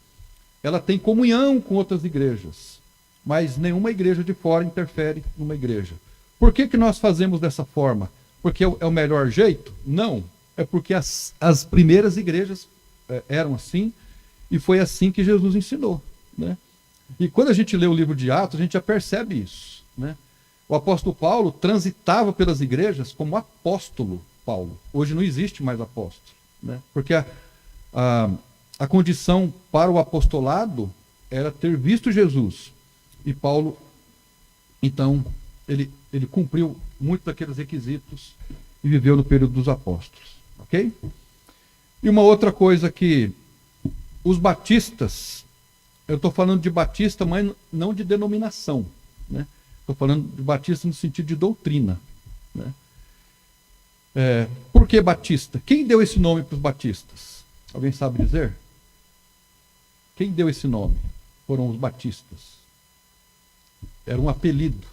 ela tem comunhão com outras igrejas, mas nenhuma igreja de fora interfere numa igreja. Por que nós fazemos dessa forma? Porque é o melhor jeito? Não, é porque as primeiras igrejas eram assim, e foi assim que Jesus ensinou, né? E quando a gente lê o livro de Atos, a gente já percebe isso, né? O apóstolo Paulo transitava pelas igrejas como apóstolo Paulo. Hoje não existe mais apóstolo, né? Porque a condição para o apostolado era ter visto Jesus. E Paulo, então, ele cumpriu muito daqueles requisitos e viveu no período dos apóstolos. Ok? E uma outra coisa que os batistas, eu estou falando de batista, mas não de denominação, né? Estou falando de batista no sentido de doutrina, né? Por que batista? Quem deu esse nome para os batistas? Alguém sabe dizer? Quem deu esse nome? Foram os batistas. Era um apelido.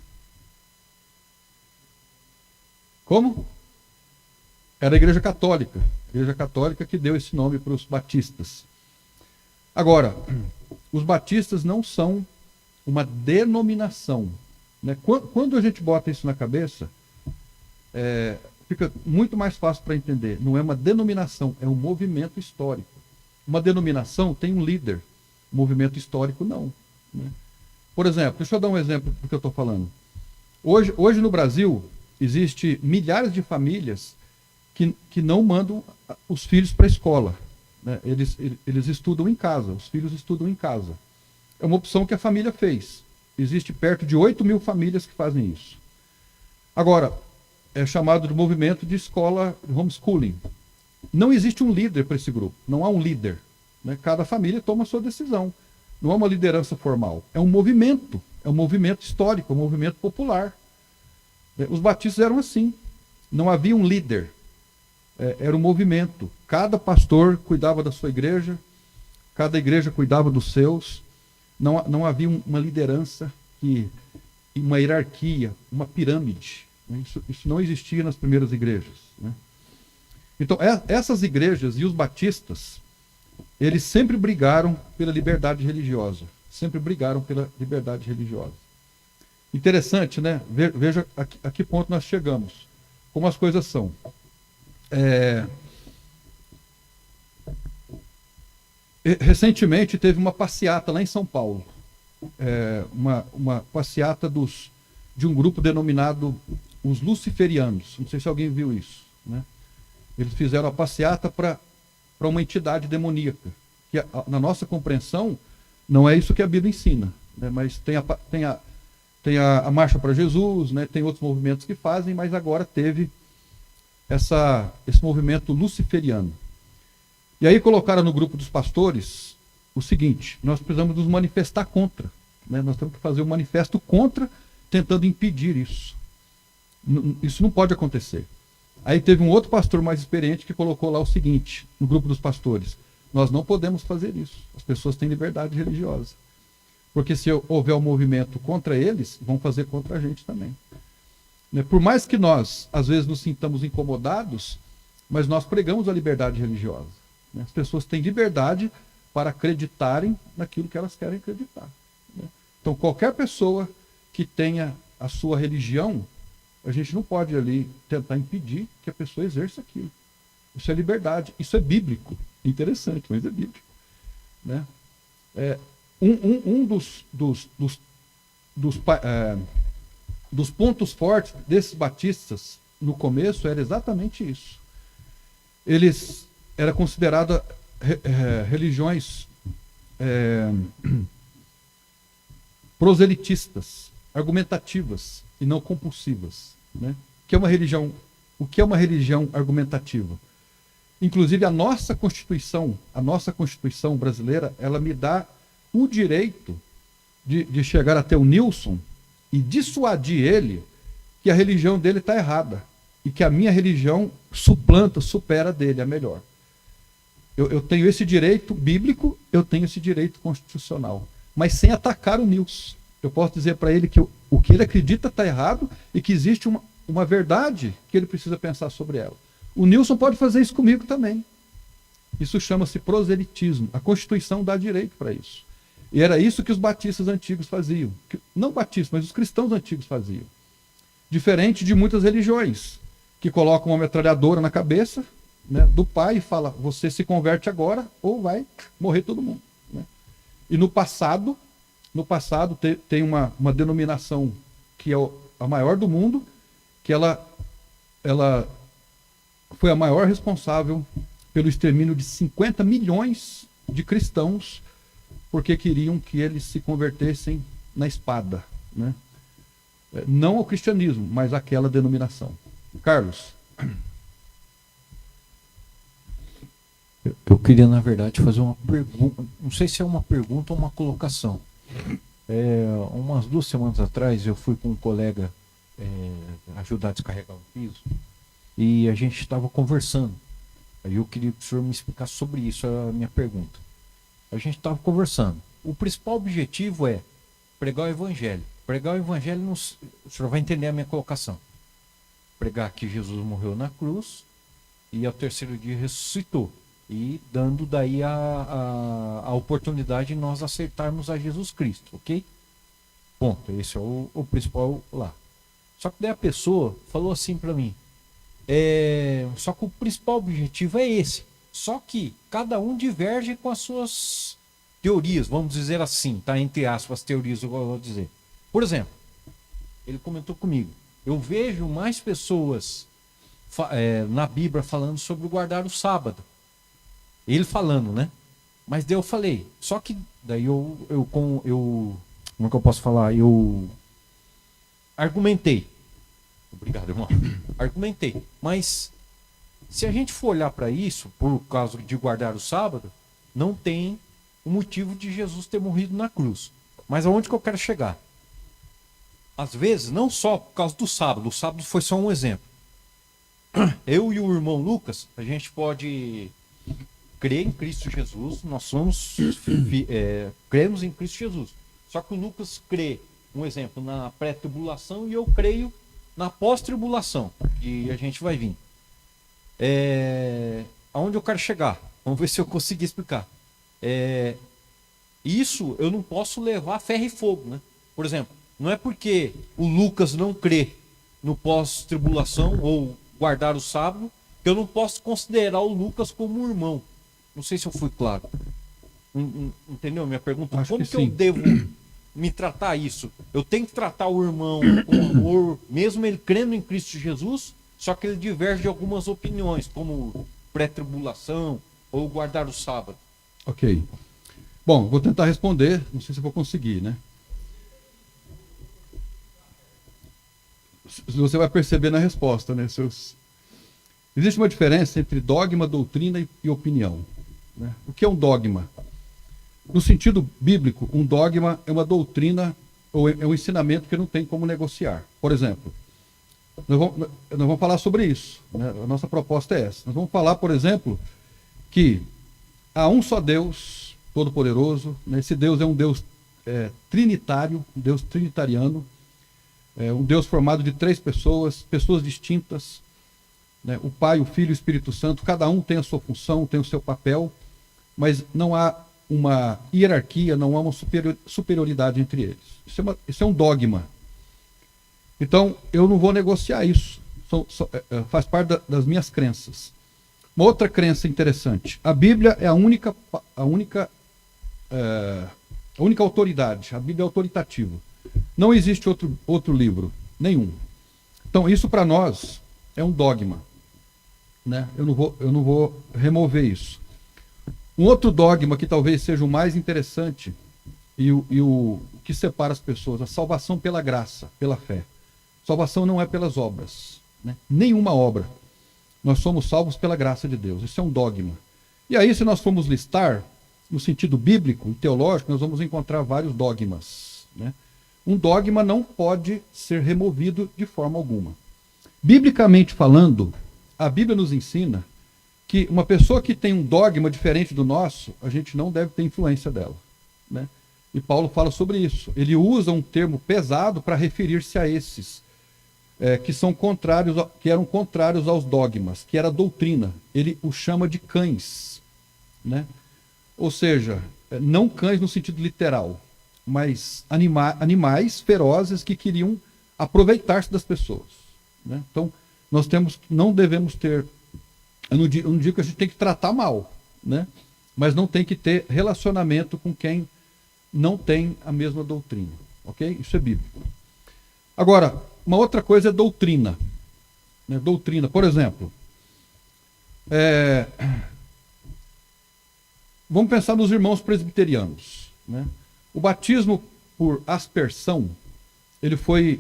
Como? Era a Igreja Católica. A Igreja Católica que deu esse nome para os batistas. Agora, os batistas não são uma denominação, né? Quando a gente bota isso na cabeça, fica muito mais fácil para entender. Não é uma denominação, é um movimento histórico. Uma denominação tem um líder, movimento histórico não, né? Por exemplo, deixa eu dar um exemplo do que eu estou falando. Hoje no Brasil, existe milhares de famílias que não mandam os filhos para a escola, né? Eles estudam em casa, os filhos estudam em casa. É uma opção que a família fez. Existe perto de 8.000 famílias que fazem isso. Agora, é chamado de movimento de escola homeschooling. Não existe um líder para esse grupo, não há um líder, né? Cada família toma a sua decisão. Não é uma liderança formal, é um movimento histórico, um movimento popular. Os batistas eram assim, não havia um líder, era um movimento. Cada pastor cuidava da sua igreja, cada igreja cuidava dos seus, não havia uma liderança, uma hierarquia, uma pirâmide. Isso não existia nas primeiras igrejas, né? Então, essas igrejas e os batistas, eles sempre brigaram pela liberdade religiosa. Sempre brigaram pela liberdade religiosa. Interessante, né? Veja a que ponto nós chegamos. Como as coisas são. Recentemente teve uma passeata lá em São Paulo. Uma passeata de um grupo denominado os Luciferianos. Não sei se alguém viu isso, né? Eles fizeram a passeata para uma entidade demoníaca, que na nossa compreensão não é isso que a Bíblia ensina, né? Mas tem a Marcha para Jesus, né? Tem outros movimentos que fazem, mas agora teve esse movimento luciferiano. E aí colocaram no grupo dos pastores o seguinte: nós precisamos nos manifestar contra, né? Nós temos que fazer um manifesto contra, tentando impedir isso. Isso não pode acontecer. Aí teve um outro pastor mais experiente que colocou lá o seguinte, no grupo dos pastores: nós não podemos fazer isso. As pessoas têm liberdade religiosa. Porque se houver um movimento contra eles, vão fazer contra a gente também. Por mais que nós, às vezes, nos sintamos incomodados, mas nós pregamos a liberdade religiosa. As pessoas têm liberdade para acreditarem naquilo que elas querem acreditar. Então, qualquer pessoa que tenha a sua religião, a gente não pode ali tentar impedir que a pessoa exerça aquilo. Isso é liberdade, isso é bíblico. Interessante, mas é bíblico, né? Um dos pontos fortes desses batistas no começo era exatamente isso. Eles eram considerados religiões proselitistas, argumentativas e não compulsivas, né? O que é uma religião argumentativa? Inclusive a nossa Constituição brasileira, ela me dá o direito de chegar até o Nilson e dissuadir ele que a religião dele está errada e que a minha religião supera a dele, é melhor. Eu tenho esse direito bíblico, eu tenho esse direito constitucional, mas sem atacar o Nilson. Eu posso dizer para ele que o que ele acredita está errado e que existe uma verdade que ele precisa pensar sobre ela. O Nilson pode fazer isso comigo também. Isso chama-se proselitismo. A Constituição dá direito para isso. E era isso que os batistas antigos faziam. Não batistas, mas os cristãos antigos faziam. Diferente de muitas religiões, que colocam uma metralhadora na cabeça, né, do pai e fala: você se converte agora ou vai morrer todo mundo, né? E no passado tem uma denominação que é a maior do mundo, que ela foi a maior responsável pelo extermínio de 50 milhões de cristãos, porque queriam que eles se convertessem na espada, né? Não ao cristianismo, mas àquela denominação. Carlos. Eu queria, na verdade, fazer uma pergunta. Não sei se é uma pergunta ou uma colocação. Umas 2 semanas atrás, eu fui com um colega ajudar a descarregar um piso e a gente estava conversando. Aí eu queria que o senhor me explicasse sobre isso, a minha pergunta. A gente estava conversando. O principal objetivo é pregar o evangelho. Pregar o evangelho, o senhor vai entender a minha colocação. Pregar que Jesus morreu na cruz e ao 3º dia ressuscitou. e dando daí a oportunidade de nós aceitarmos a Jesus Cristo, ok? Ponto, esse é o principal lá. Só que daí a pessoa falou assim para mim, só que o principal objetivo é esse, só que cada um diverge com as suas teorias, vamos dizer assim, tá? Entre aspas, teorias, eu vou dizer. Por exemplo, ele comentou comigo, eu vejo mais pessoas na Bíblia falando sobre guardar o sábado. Ele falando, né? Mas daí eu falei, só que daí como é que eu posso falar? Eu argumentei. Obrigado, irmão. Argumentei. Mas se a gente for olhar para isso, por causa de guardar o sábado, não tem o motivo de Jesus ter morrido na cruz. Mas aonde que eu quero chegar? Às vezes, não só por causa do sábado. O sábado foi só um exemplo. Eu e o irmão Lucas, a gente pode crer em Cristo Jesus, nós somos cremos em Cristo Jesus. Só que o Lucas crê, um exemplo, na pré-tribulação e eu creio na pós-tribulação, que a gente vai vir. Aonde eu quero chegar? Vamos ver se eu consigo explicar. Isso eu não posso levar a ferro e fogo, né? Por exemplo, não é porque o Lucas não crê no pós-tribulação ou guardar o sábado que eu não posso considerar o Lucas como um irmão. Não sei se eu fui claro. Entendeu minha pergunta? Acho Como que eu devo me tratar isso? Eu tenho que tratar o irmão com amor, mesmo ele crendo em Cristo Jesus, só que ele diverge de algumas opiniões, como pré-tribulação ou guardar o sábado. Ok. Bom, vou tentar responder, não sei se eu vou conseguir, né? Você vai perceber na resposta, né? Existe uma diferença entre dogma, doutrina e opinião, né? O que é um dogma? No sentido bíblico, um dogma é uma doutrina ou é um ensinamento que não tem como negociar. Por exemplo, nós vamos falar sobre isso, né? A nossa proposta é essa. Nós vamos falar, por exemplo, que há um só Deus Todo-Poderoso, né? Esse Deus é um Deus trinitário, um Deus trinitariano, um Deus formado de 3 pessoas distintas, né? O Pai, o Filho e o Espírito Santo, cada um tem a sua função, tem o seu papel, mas não há uma hierarquia, não há uma superioridade entre eles. Isso é um dogma. Então, eu não vou negociar isso. Faz parte das minhas crenças. Uma outra crença interessante. A Bíblia é a única autoridade. A Bíblia é autoritativa. Não existe outro livro, nenhum. Então, isso para nós é um dogma, né? Eu não vou remover isso. Um outro dogma que talvez seja o mais interessante e o que separa as pessoas, a salvação pela graça, pela fé. Salvação não é pelas obras, né? Nenhuma obra. Nós somos salvos pela graça de Deus. Isso é um dogma. E aí, se nós formos listar, no sentido bíblico e teológico, nós vamos encontrar vários dogmas, né? Um dogma não pode ser removido de forma alguma. Biblicamente falando, a Bíblia nos ensina que uma pessoa que tem um dogma diferente do nosso, a gente não deve ter influência dela, né? E Paulo fala sobre isso. Ele usa um termo pesado para referir-se a esses que eram contrários aos dogmas, que era a doutrina. Ele o chama de cães, né? Ou seja, não cães no sentido literal, mas animais ferozes que queriam aproveitar-se das pessoas, né? Então, não devemos ter, eu não digo que a gente tem que tratar mal, né? Mas não tem que ter relacionamento com quem não tem a mesma doutrina, ok? Isso é bíblico. Agora, uma outra coisa é doutrina, né? Doutrina, por exemplo, vamos pensar nos irmãos presbiterianos, né? O batismo por aspersão, ele foi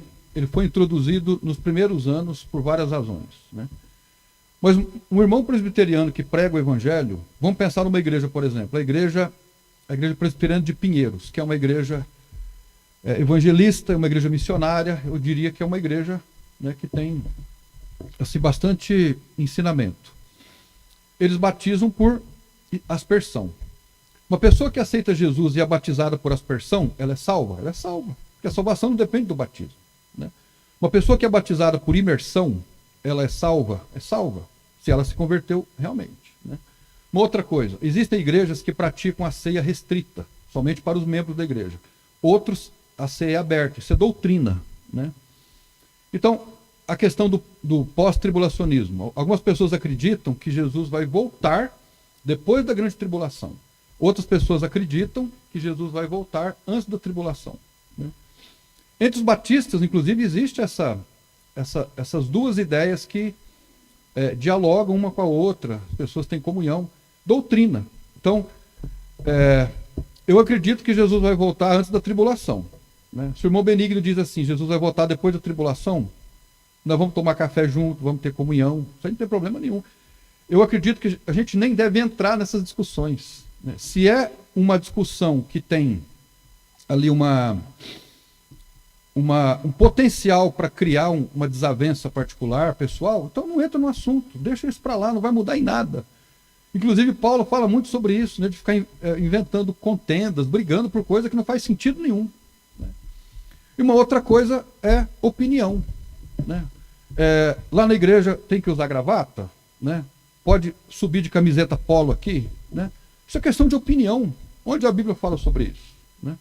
introduzido nos primeiros anos por várias razões, né? Mas um irmão presbiteriano que prega o evangelho, vamos pensar numa igreja, por exemplo, a igreja presbiteriana de Pinheiros, que é uma igreja evangelista, uma igreja missionária, eu diria que é uma igreja, né, que tem assim, bastante ensinamento. Eles batizam por aspersão. Uma pessoa que aceita Jesus e é batizada por aspersão, ela é salva? Ela é salva, porque a salvação não depende do batismo, né? Uma pessoa que é batizada por imersão, ela é salva? É salva, se ela se converteu realmente, né? Uma outra coisa, existem igrejas que praticam a ceia restrita, somente para os membros da igreja. Outros, a ceia é aberta, isso é doutrina, né? Então, a questão do pós-tribulacionismo. Algumas pessoas acreditam que Jesus vai voltar depois da grande tribulação. Outras pessoas acreditam que Jesus vai voltar antes da tribulação, né? Entre os batistas, inclusive, existe essas duas ideias que dialogam uma com a outra. As pessoas têm comunhão. Doutrina. Então, eu acredito que Jesus vai voltar antes da tribulação, né? Se o irmão Benigno diz assim, Jesus vai voltar depois da tribulação, nós vamos tomar café junto, vamos ter comunhão, isso aí não tem problema nenhum. Eu acredito que a gente nem deve entrar nessas discussões, né? Se é uma discussão que tem ali um potencial para criar uma desavença particular, pessoal, então não entra no assunto, deixa isso para lá, não vai mudar em nada. Inclusive, Paulo fala muito sobre isso, né, de ficar inventando contendas, brigando por coisa que não faz sentido nenhum, né? E uma outra coisa é opinião, né? Lá na igreja tem que usar gravata, né? Pode subir de camiseta polo aqui, né? Isso é questão de opinião. Onde a Bíblia fala sobre isso, né?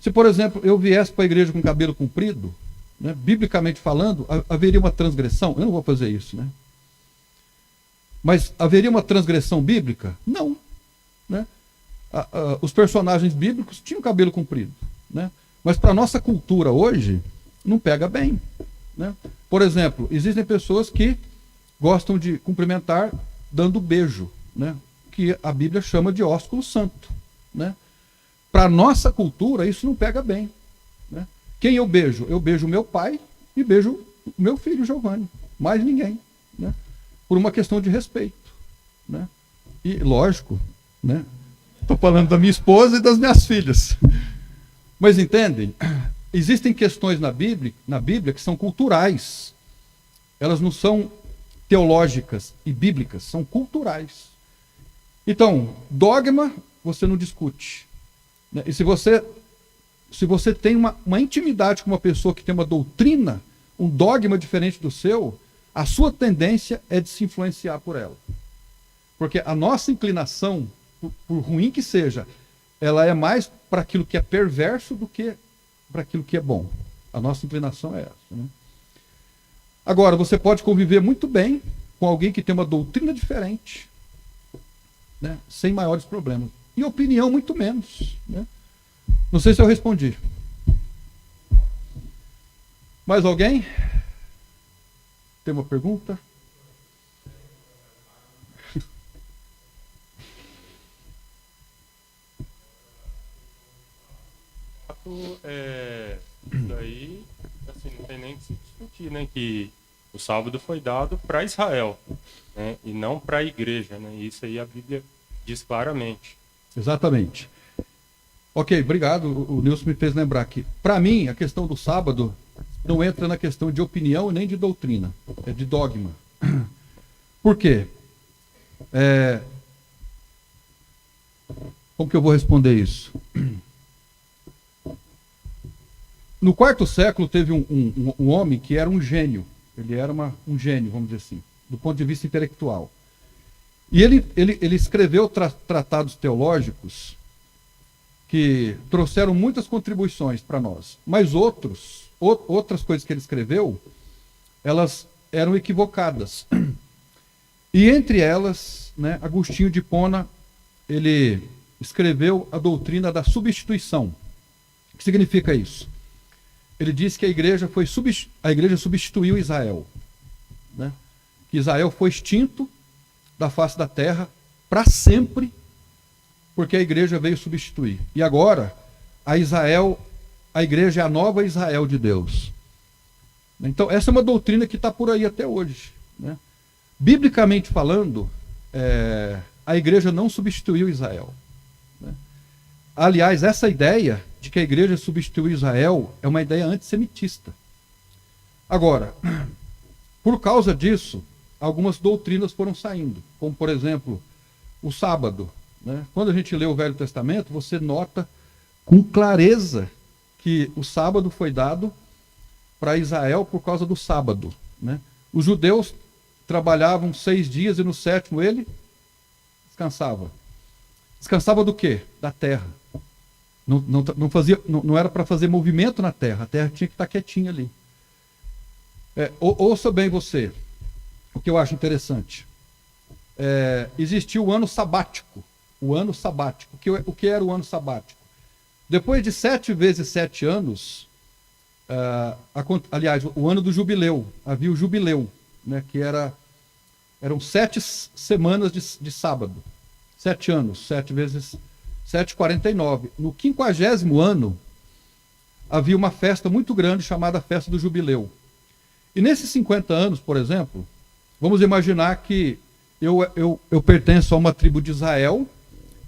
Se, por exemplo, eu viesse para a igreja com cabelo comprido, né, biblicamente falando, haveria uma transgressão? Eu não vou fazer isso, né? Mas haveria uma transgressão bíblica? Não, né? Os personagens bíblicos tinham cabelo comprido, né? Mas para a nossa cultura hoje, não pega bem, né? Por exemplo, existem pessoas que gostam de cumprimentar dando beijo, né? Que a Bíblia chama de ósculo santo, né? Para a nossa cultura, isso não pega bem, né? Quem eu beijo? Eu beijo o meu pai e beijo o meu filho Giovanni, mais ninguém, né? Por uma questão de respeito, né? E lógico, né? Estou falando da minha esposa e das minhas filhas. Mas entendem? Existem questões na Bíblia que são culturais. Elas não são teológicas e bíblicas, são culturais. Então, dogma você não discute, né? E se você tem uma intimidade com uma pessoa que tem uma doutrina, um dogma diferente do seu, a sua tendência é de se influenciar por ela. Porque a nossa inclinação, por ruim que seja, ela é mais para aquilo que é perverso do que para aquilo que é bom. A nossa inclinação é essa, né? Agora, você pode conviver muito bem com alguém que tem uma doutrina diferente, né, sem maiores problemas. E opinião, muito menos, né? Não sei se eu respondi. Mais alguém? Tem uma pergunta? Daí, assim, não tem nem que se discutir, né? Que o sábado foi dado para Israel, né? E não para a igreja, né? Isso aí a Bíblia diz claramente. Exatamente. Ok, obrigado. O Nilson me fez lembrar que, para mim, a questão do sábado não entra na questão de opinião nem de doutrina, é de dogma. Por quê? Como que eu vou responder isso? No quarto século teve um homem que era um gênio. Ele era um gênio, vamos dizer assim, do ponto de vista intelectual. E ele escreveu tratados teológicos que trouxeram muitas contribuições para nós. Mas outras coisas que ele escreveu, elas eram equivocadas. E entre elas, né, Agostinho de Hipona, ele escreveu a doutrina da substituição. O que significa isso? Ele diz que a igreja substituiu Israel, né? Que Israel foi extinto da face da terra para sempre, porque a igreja veio substituir. E agora, a igreja é a nova Israel de Deus. Então, essa é uma doutrina que está por aí até hoje, né? Biblicamente falando, a igreja não substituiu Israel, né? Aliás, essa ideia de que a igreja substituiu Israel é uma ideia antissemitista. Agora, por causa disso, algumas doutrinas foram saindo, como, por exemplo, o sábado, né? Quando a gente lê o Velho Testamento, você nota com clareza que o sábado foi dado para Israel por causa do sábado, né? Os judeus trabalhavam 6 dias e no 7º eles descansava? Descansava do quê? Da terra. Não era para fazer movimento na terra, a terra tinha que estar quietinha ali. Ouça bem você, o que eu acho interessante. Existiu o ano sabático. O ano sabático. O que era o ano sabático? Depois de 7 vezes 7 anos, aliás, o ano do jubileu, havia o jubileu, né, que eram 7 semanas de sábado. 7 anos, 7 vezes 7, 49. No 50º ano, havia uma festa muito grande chamada Festa do Jubileu. E nesses 50 anos, por exemplo, vamos imaginar que eu pertenço a uma tribo de Israel,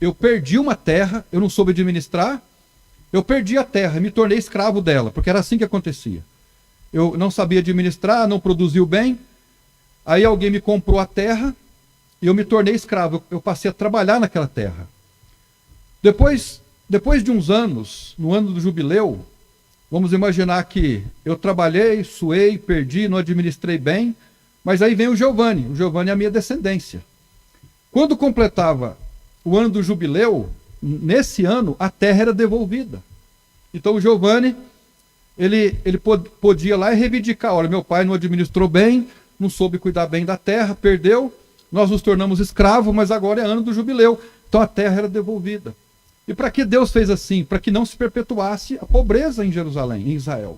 eu perdi uma terra, eu não soube administrar, eu perdi a terra, me tornei escravo dela, porque era assim que acontecia. Eu não sabia administrar, não produziu bem, aí alguém me comprou a terra e eu me tornei escravo, eu passei a trabalhar naquela terra. Depois de uns anos, no ano do jubileu, vamos imaginar que eu trabalhei, suei, perdi, não administrei bem, mas aí vem o Giovanni é a minha descendência. Quando completava o ano do jubileu, nesse ano, a terra era devolvida. Então o Giovanni, ele podia ir lá e reivindicar, olha, meu pai não administrou bem, não soube cuidar bem da terra, perdeu, nós nos tornamos escravos, mas agora é ano do jubileu. Então a terra era devolvida. E para que Deus fez assim? Para que não se perpetuasse a pobreza em Jerusalém, em Israel.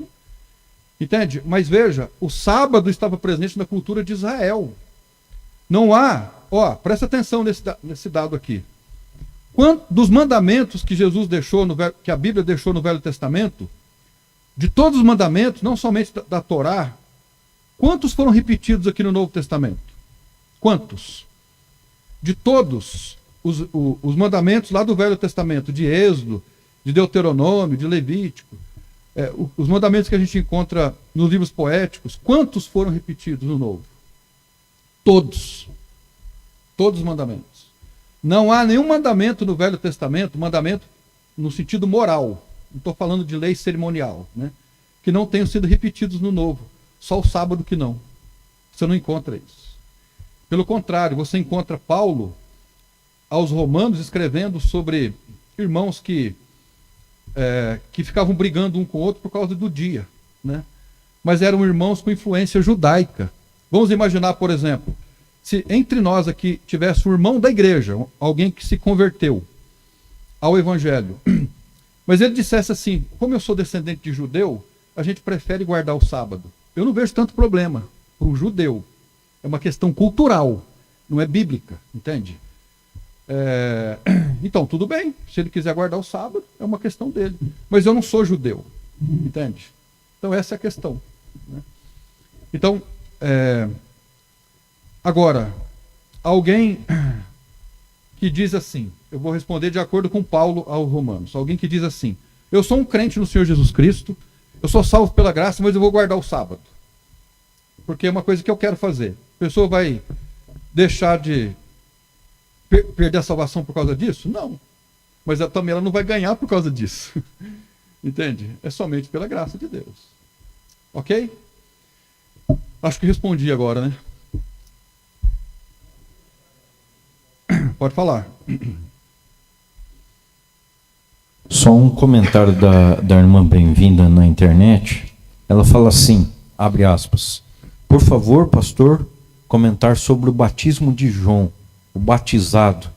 Entende? Mas veja, o sábado estava presente na cultura de Israel. Não há, presta atenção nesse dado aqui. Dos mandamentos que Jesus deixou, que a Bíblia deixou no Velho Testamento, de todos os mandamentos, não somente da Torá, quantos foram repetidos aqui no Novo Testamento? Quantos? De todos os mandamentos lá do Velho Testamento, de Êxodo, de Deuteronômio, de Levítico, os mandamentos que a gente encontra nos livros poéticos, quantos foram repetidos no Novo? Todos. Todos os mandamentos. Não há nenhum mandamento no Velho Testamento, mandamento no sentido moral, não estou falando de lei cerimonial, né, que não tenham sido repetidos no Novo. Só o sábado que não. Você não encontra isso. Pelo contrário, você encontra Paulo aos Romanos escrevendo sobre irmãos que ficavam brigando um com o outro por causa do dia, né? Mas eram irmãos com influência judaica. Vamos imaginar, por exemplo, se entre nós aqui tivesse um irmão da igreja, alguém que se converteu ao evangelho, mas ele dissesse assim, como eu sou descendente de judeu, a gente prefere guardar o sábado. Eu não vejo tanto problema para um judeu. É uma questão cultural, não é bíblica, entende? Então, tudo bem, se ele quiser guardar o sábado, é uma questão dele. Mas eu não sou judeu, entende? Então, essa é a questão, né? Então, agora, alguém que diz assim, eu vou responder de acordo com Paulo aos Romanos, alguém que diz assim, eu sou um crente no Senhor Jesus Cristo, eu sou salvo pela graça, mas eu vou guardar o sábado, porque é uma coisa que eu quero fazer. A pessoa vai deixar de perder a salvação por causa disso? Não. Mas também ela não vai ganhar por causa disso. Entende? É somente pela graça de Deus. Ok? Acho que respondi agora, né? Pode falar. Só um comentário da irmã Bem-vinda na internet. Ela fala assim, abre aspas, por favor, pastor, comentar sobre o batismo de João, o batizado,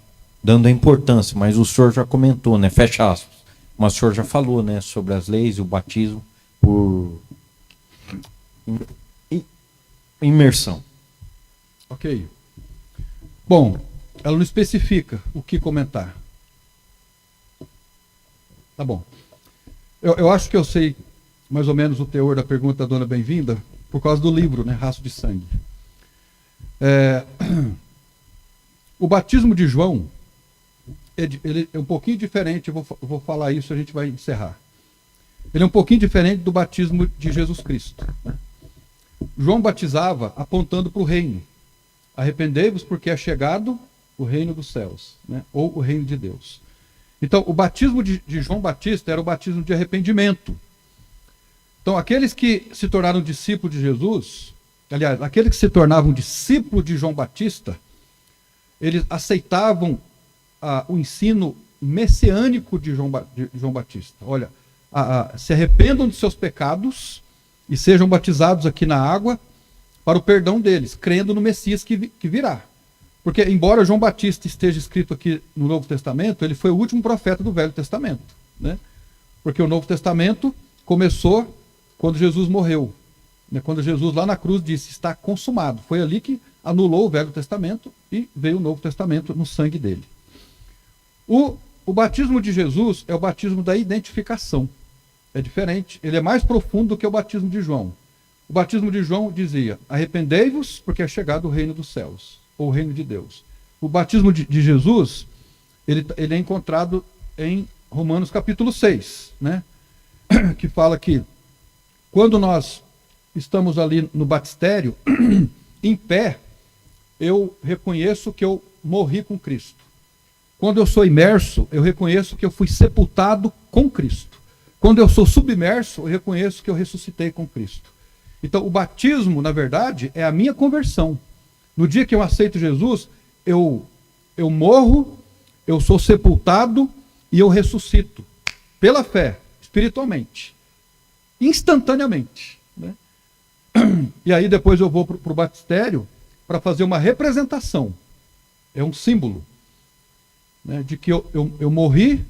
dando a importância, mas o senhor já comentou, né? Fecha aspas. Mas o senhor já falou, né? Sobre as leis e o batismo por imersão. Ok. Bom, ela não especifica o que comentar. Tá bom. Eu acho que eu sei mais ou menos o teor da pergunta da dona Bem-vinda por causa do livro, né? Rastro de Sangue. O batismo de João, ele é um pouquinho diferente, eu vou falar isso e a gente vai encerrar. Ele é um pouquinho diferente do batismo de Jesus Cristo, né? João batizava apontando para o reino. Arrependei-vos porque é chegado o reino dos céus, né? Ou o reino de Deus. Então, o batismo de João Batista era o batismo de arrependimento. Então, aqueles que se tornaram discípulos de Jesus, aliás, aqueles que se tornavam discípulos de João Batista, eles aceitavam o ensino messiânico de João Batista. Olha, se arrependam de seus pecados e sejam batizados aqui na água para o perdão deles, crendo no Messias que virá. Porque, embora João Batista esteja escrito aqui no Novo Testamento, ele foi o último profeta do Velho Testamento, né? Porque o Novo Testamento começou quando Jesus morreu, né? Quando Jesus lá na cruz disse, está consumado. Foi ali que anulou o Velho Testamento e veio o Novo Testamento no sangue dele. O batismo de Jesus é o batismo da identificação. É diferente, ele é mais profundo do que o batismo de João. O batismo de João dizia, arrependei-vos porque é chegado o reino dos céus, ou o reino de Deus. O batismo de Jesus, ele é encontrado em Romanos capítulo 6, né? Que fala que quando nós estamos ali no batistério, em pé, eu reconheço que eu morri com Cristo. Quando eu sou imerso, eu reconheço que eu fui sepultado com Cristo. Quando eu sou submerso, eu reconheço que eu ressuscitei com Cristo. Então, o batismo, na verdade, é a minha conversão. No dia que eu aceito Jesus, eu morro, eu sou sepultado e eu ressuscito. Pela fé, espiritualmente. Instantaneamente. Né? E aí depois eu vou para o batistério para fazer uma representação. É um símbolo, né, de que eu morri,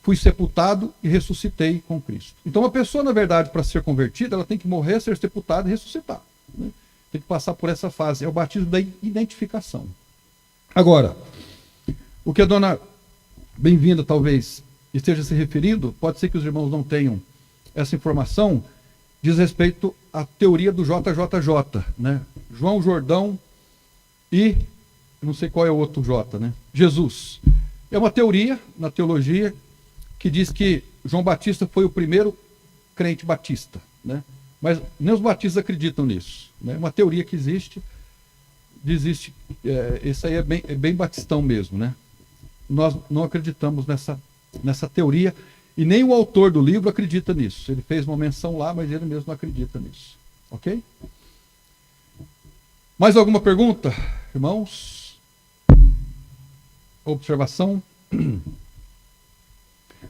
fui sepultado e ressuscitei com Cristo. Então a pessoa, na verdade, para ser convertida, ela tem que morrer, ser sepultada e ressuscitar. Né? Tem que passar por essa fase. É o batismo da identificação. Agora, o que a dona Bem-vinda talvez esteja se referindo, pode ser que os irmãos não tenham essa informação, diz respeito à teoria do JJJ, né? João Jordão e não sei qual é o outro J, né? Jesus. É uma teoria na teologia que diz que João Batista foi o primeiro crente batista, né? Mas nem os batistas acreditam nisso, né? Uma teoria que existe, isso aí é bem batistão mesmo, né? Nós não acreditamos nessa teoria e nem o autor do livro acredita nisso. Ele fez uma menção lá, mas ele mesmo não acredita nisso, ok? Mais alguma pergunta, irmãos? Observação?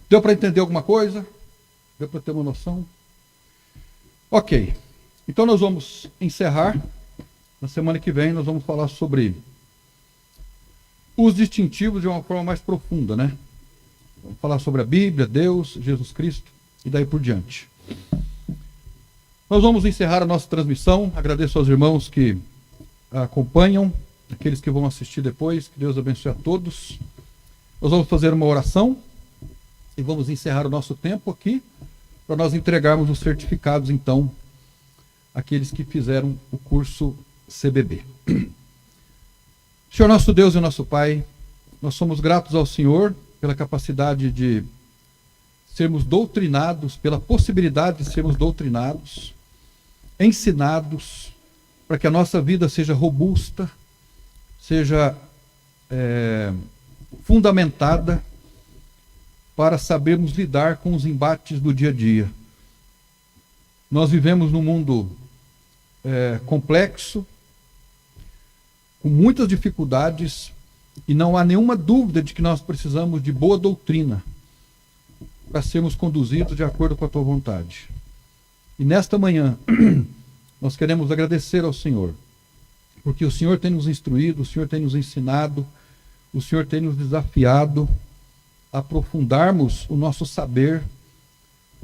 Deu para entender alguma coisa? Deu para ter uma noção? Ok. Então nós vamos encerrar. Na semana que vem nós vamos falar sobre os distintivos de uma forma mais profunda, né? Vamos falar sobre a Bíblia, Deus, Jesus Cristo e daí por diante. Nós vamos encerrar a nossa transmissão. Agradeço aos irmãos que acompanham, aqueles que vão assistir depois. Que Deus abençoe a todos. Nós vamos fazer uma oração e vamos encerrar o nosso tempo aqui para nós entregarmos os certificados, então, àqueles que fizeram o curso CBB. Senhor nosso Deus e nosso Pai, nós somos gratos ao Senhor pela capacidade de sermos doutrinados, pela possibilidade de sermos doutrinados, ensinados, para que a nossa vida seja robusta, seja fundamentada, para sabermos lidar com os embates do dia a dia. Nós vivemos num mundo complexo, com muitas dificuldades, e não há nenhuma dúvida de que nós precisamos de boa doutrina para sermos conduzidos de acordo com a tua vontade. E nesta manhã, nós queremos agradecer ao Senhor, porque o Senhor tem nos instruído, o Senhor tem nos ensinado, o Senhor tem nos desafiado a aprofundarmos o nosso saber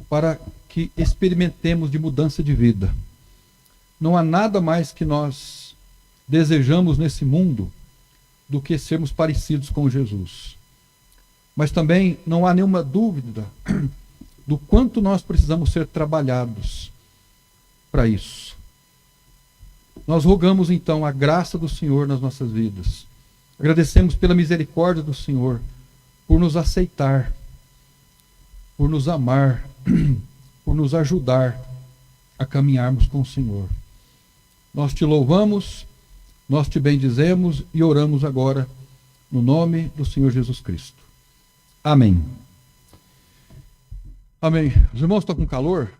para que experimentemos de mudança de vida. Não há nada mais que nós desejamos nesse mundo do que sermos parecidos com Jesus. Mas também não há nenhuma dúvida do quanto nós precisamos ser trabalhados para isso. Nós rogamos então a graça do Senhor nas nossas vidas. Agradecemos pela misericórdia do Senhor por nos aceitar, por nos amar, por nos ajudar a caminharmos com o Senhor. Nós te louvamos, nós te bendizemos e oramos agora no nome do Senhor Jesus Cristo. Amém. Amém. Os irmãos estão com calor?